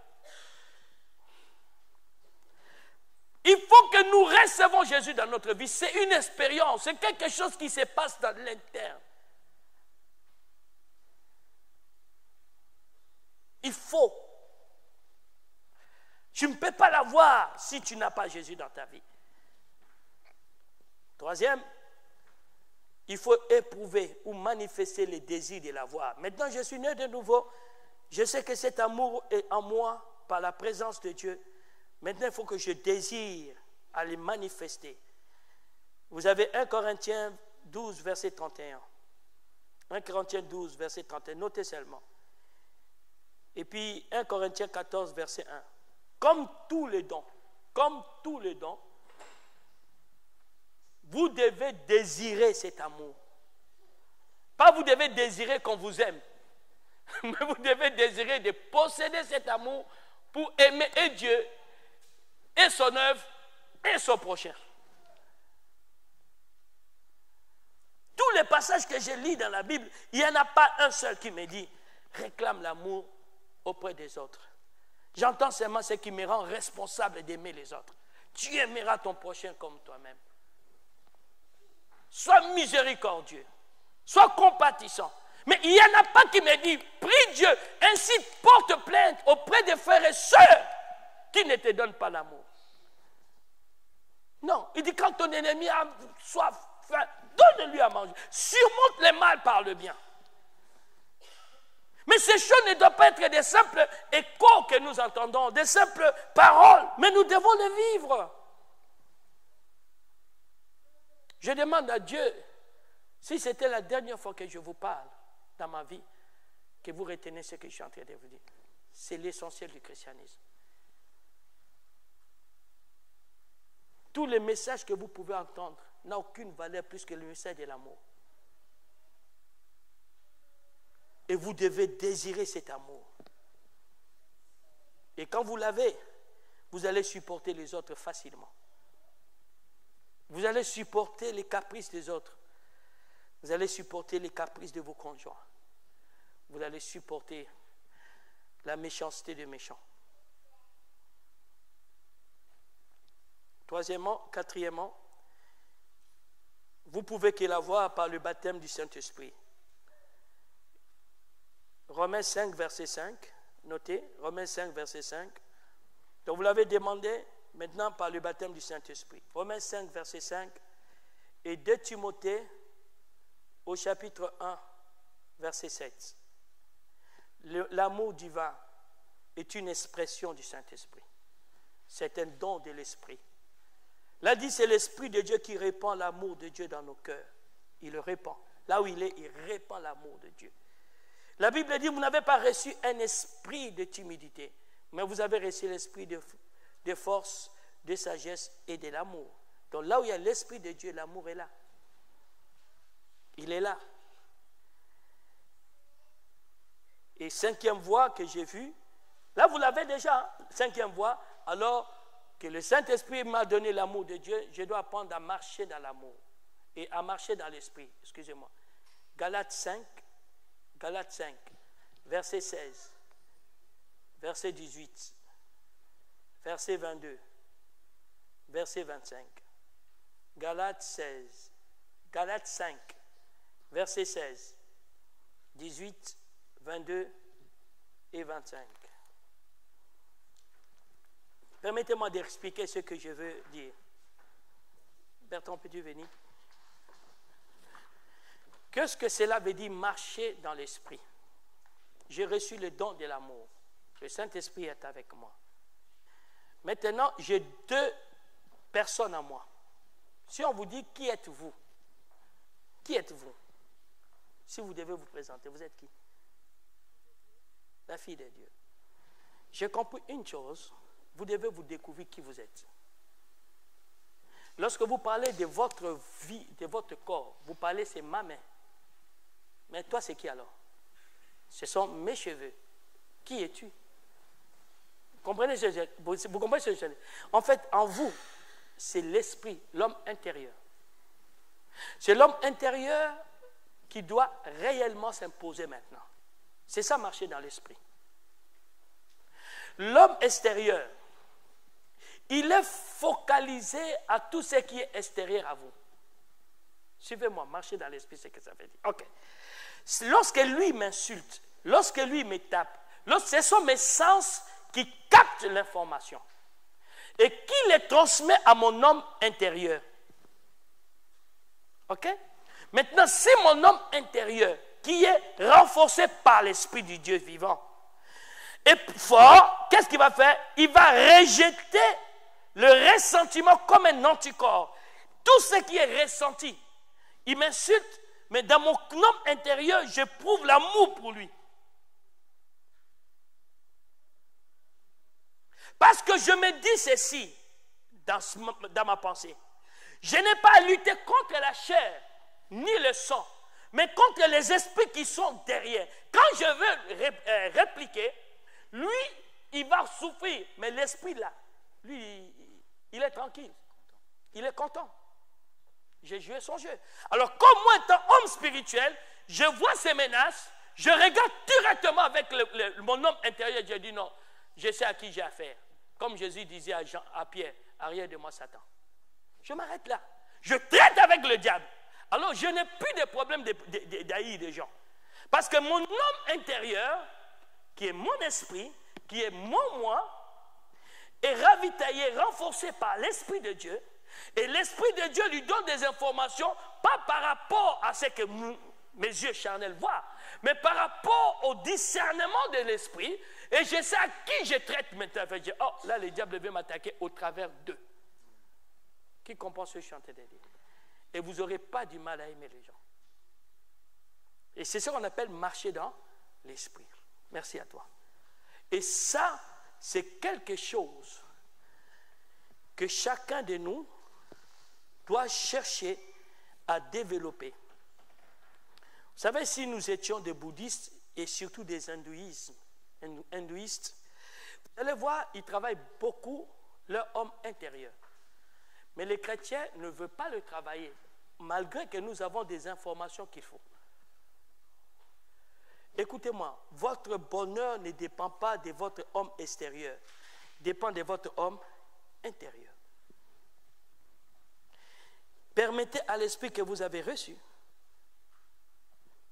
Il faut que nous recevons Jésus dans notre vie. C'est une expérience, c'est quelque chose qui se passe dans l'interne. Il faut. Tu ne peux pas l'avoir si tu n'as pas Jésus dans ta vie. Troisième, il faut éprouver ou manifester le désir de l'avoir. Maintenant, je suis né de nouveau. Je sais que cet amour est en moi par la présence de Dieu. Maintenant, il faut que je désire à le manifester. Vous avez 1 Corinthiens 12, verset 31. 1 Corinthiens 12, verset 31. Notez seulement. Et puis 1 Corinthiens 14, verset 1. Comme tous les dons, vous devez désirer cet amour. Pas vous devez désirer qu'on vous aime, mais vous devez désirer de posséder cet amour pour aimer et Dieu, et son œuvre, et son prochain. Tous les passages que je lis dans la Bible, il n'y en a pas un seul qui me dit « réclame l'amour auprès des autres ». J'entends seulement ce qui me rend responsable d'aimer les autres. Tu aimeras ton prochain comme toi-même. Sois miséricordieux. Sois compatissant. Mais il n'y en a pas qui me dit, prie Dieu, ainsi porte plainte auprès des frères et sœurs qui ne te donnent pas l'amour. Non, il dit quand ton ennemi a soif, faim, donne-lui à manger. Surmonte le mal par le bien. Mais ces choses ne doivent pas être des simples échos que nous entendons, des simples paroles, mais nous devons les vivre. Je demande à Dieu, si c'était la dernière fois que je vous parle dans ma vie, que vous retenez ce que je suis en train de vous dire. C'est l'essentiel du christianisme. Tous les messages que vous pouvez entendre n'ont aucune valeur plus que le message de l'amour. Et vous devez désirer cet amour. Et quand vous l'avez, vous allez supporter les autres facilement. Vous allez supporter les caprices des autres. Vous allez supporter les caprices de vos conjoints. Vous allez supporter la méchanceté des méchants. Quatrièmement, vous pouvez que l'avoir par le baptême du Saint-Esprit. Romains 5, verset 5. Notez, Romains 5, verset 5. Donc vous l'avez demandé maintenant par le baptême du Saint-Esprit. Romains 5, verset 5. Et 2 Timothée au chapitre 1, verset 7. L'amour divin est une expression du Saint-Esprit. C'est un don de l'Esprit. Là dit, c'est l'Esprit de Dieu qui répand l'amour de Dieu dans nos cœurs. Il le répand. Là où il est, il répand l'amour de Dieu. La Bible dit, vous n'avez pas reçu un esprit de timidité, mais vous avez reçu l'esprit de force, de sagesse et de l'amour. Donc là où il y a l'Esprit de Dieu, l'amour est là. Il est là. Et cinquième voie que j'ai vue, là vous l'avez déjà, cinquième voie, Alors que le Saint-Esprit m'a donné l'amour de Dieu, je dois apprendre à marcher dans l'amour et à marcher dans l'esprit. Excusez-moi. Galates 5, verset 16, verset 18, verset 22, verset 25. Galates 5, verset 16, 18, 22 et 25. Permettez-moi d'expliquer ce que je veux dire. Bertrand, peux-tu venir? Qu'est-ce que cela veut dire marcher dans l'esprit? J'ai reçu le don de l'amour. Le Saint-Esprit est avec moi. Maintenant, j'ai deux personnes en moi. Si on vous dit qui êtes-vous? Qui êtes-vous? Si vous devez vous présenter, vous êtes qui? La fille de Dieu. J'ai compris une chose, vous devez vous découvrir qui vous êtes. Lorsque vous parlez de votre vie, de votre corps, vous parlez, c'est ma main. Mais toi, c'est qui alors? Ce sont mes cheveux. Qui es-tu? Vous comprenez ce que vous comprenez ce que je dis? En fait, en vous, c'est l'esprit, l'homme intérieur. C'est l'homme intérieur qui doit réellement s'imposer maintenant. C'est ça, marcher dans l'esprit. L'homme extérieur, il est focalisé à tout ce qui est extérieur à vous. Suivez-moi, marcher dans l'esprit, c'est ce que ça veut dire. Ok. Lorsque lui m'insulte, lorsque lui me tape, ce sont mes sens qui captent l'information et qui les transmet à mon homme intérieur. Ok? Maintenant, c'est mon homme intérieur qui est renforcé par l'Esprit du Dieu vivant. Et fort, qu'est-ce qu'il va faire? Il va rejeter le ressentiment comme un anticorps. Tout ce qui est ressenti, il m'insulte, mais dans mon homme intérieur, j'éprouve l'amour pour lui. Parce que je me dis ceci dans ma pensée. Je n'ai pas à lutter contre la chair, ni le sang, mais contre les esprits qui sont derrière. Quand je veux répliquer, lui, il va souffrir, mais l'esprit là, lui, il est tranquille, il est content. J'ai joué son jeu. Alors, comme moi, étant homme spirituel, je vois ces menaces, je regarde directement avec mon homme intérieur, je dis non, je sais à qui j'ai affaire. Comme Jésus disait à Pierre, arrière de moi, Satan. Je m'arrête là. Je traite avec le diable. Alors, je n'ai plus de problème d'haïr des gens. Parce que mon homme intérieur, qui est mon esprit, qui est mon moi, est ravitaillé, renforcé par l'Esprit de Dieu. Et l'Esprit de Dieu lui donne des informations, pas par rapport à ce que mes yeux charnels voient, mais par rapport au discernement de l'Esprit. Et je sais à qui je traite maintenant. Je dis, oh, là, le diable veut m'attaquer au travers d'eux. Qui comprend ce que je suis en train de dire? Et vous n'aurez pas du mal à aimer les gens. Et c'est ce qu'on appelle marcher dans l'Esprit. Merci à toi. Et ça, c'est quelque chose que chacun de nous doit chercher à développer. Vous savez, si nous étions des bouddhistes et surtout des hindouistes, vous allez voir, ils travaillent beaucoup leur homme intérieur. Mais les chrétiens ne veulent pas le travailler, malgré que nous avons des informations qu'il faut. Écoutez-moi, votre bonheur ne dépend pas de votre homme extérieur, dépend de votre homme intérieur. Permettez à l'esprit que vous avez reçu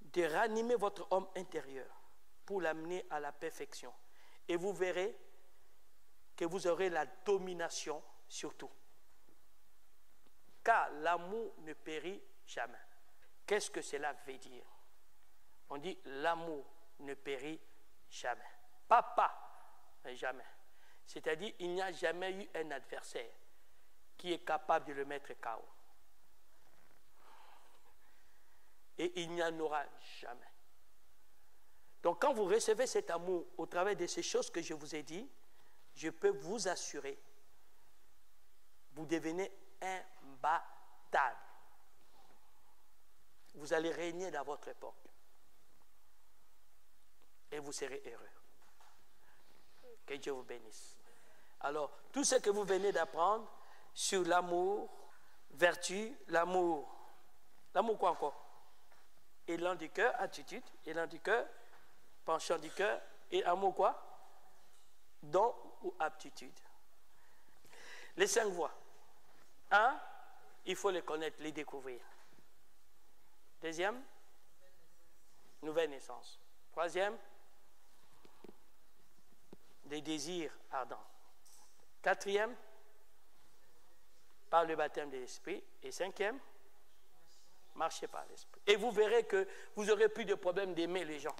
de ranimer votre homme intérieur pour l'amener à la perfection. Et vous verrez que vous aurez la domination sur tout. Car l'amour ne périt jamais. Qu'est-ce que cela veut dire? On dit l'amour ne périt jamais. Mais jamais. C'est-à-dire il n'y a jamais eu un adversaire qui est capable de le mettre KO. Et il n'y en aura jamais. Donc quand vous recevez cet amour au travers de ces choses que je vous ai dit, je peux vous assurer, vous devenez imbattable. Vous allez régner dans votre époque. Et vous serez heureux. Que Dieu vous bénisse. Alors, tout ce que vous venez d'apprendre sur l'amour, vertu, l'amour quoi encore? Élan du cœur, attitude, élan du cœur, penchant du cœur, et amour quoi? Don ou aptitude. Les 5 voies. 1, il faut les connaître, les découvrir. 2e, nouvelle naissance. 3e, des désirs ardents. 4e, par le baptême de l'Esprit. Et 5e, marcher par l'Esprit. Et vous verrez que vous n'aurez plus de problème d'aimer les gens.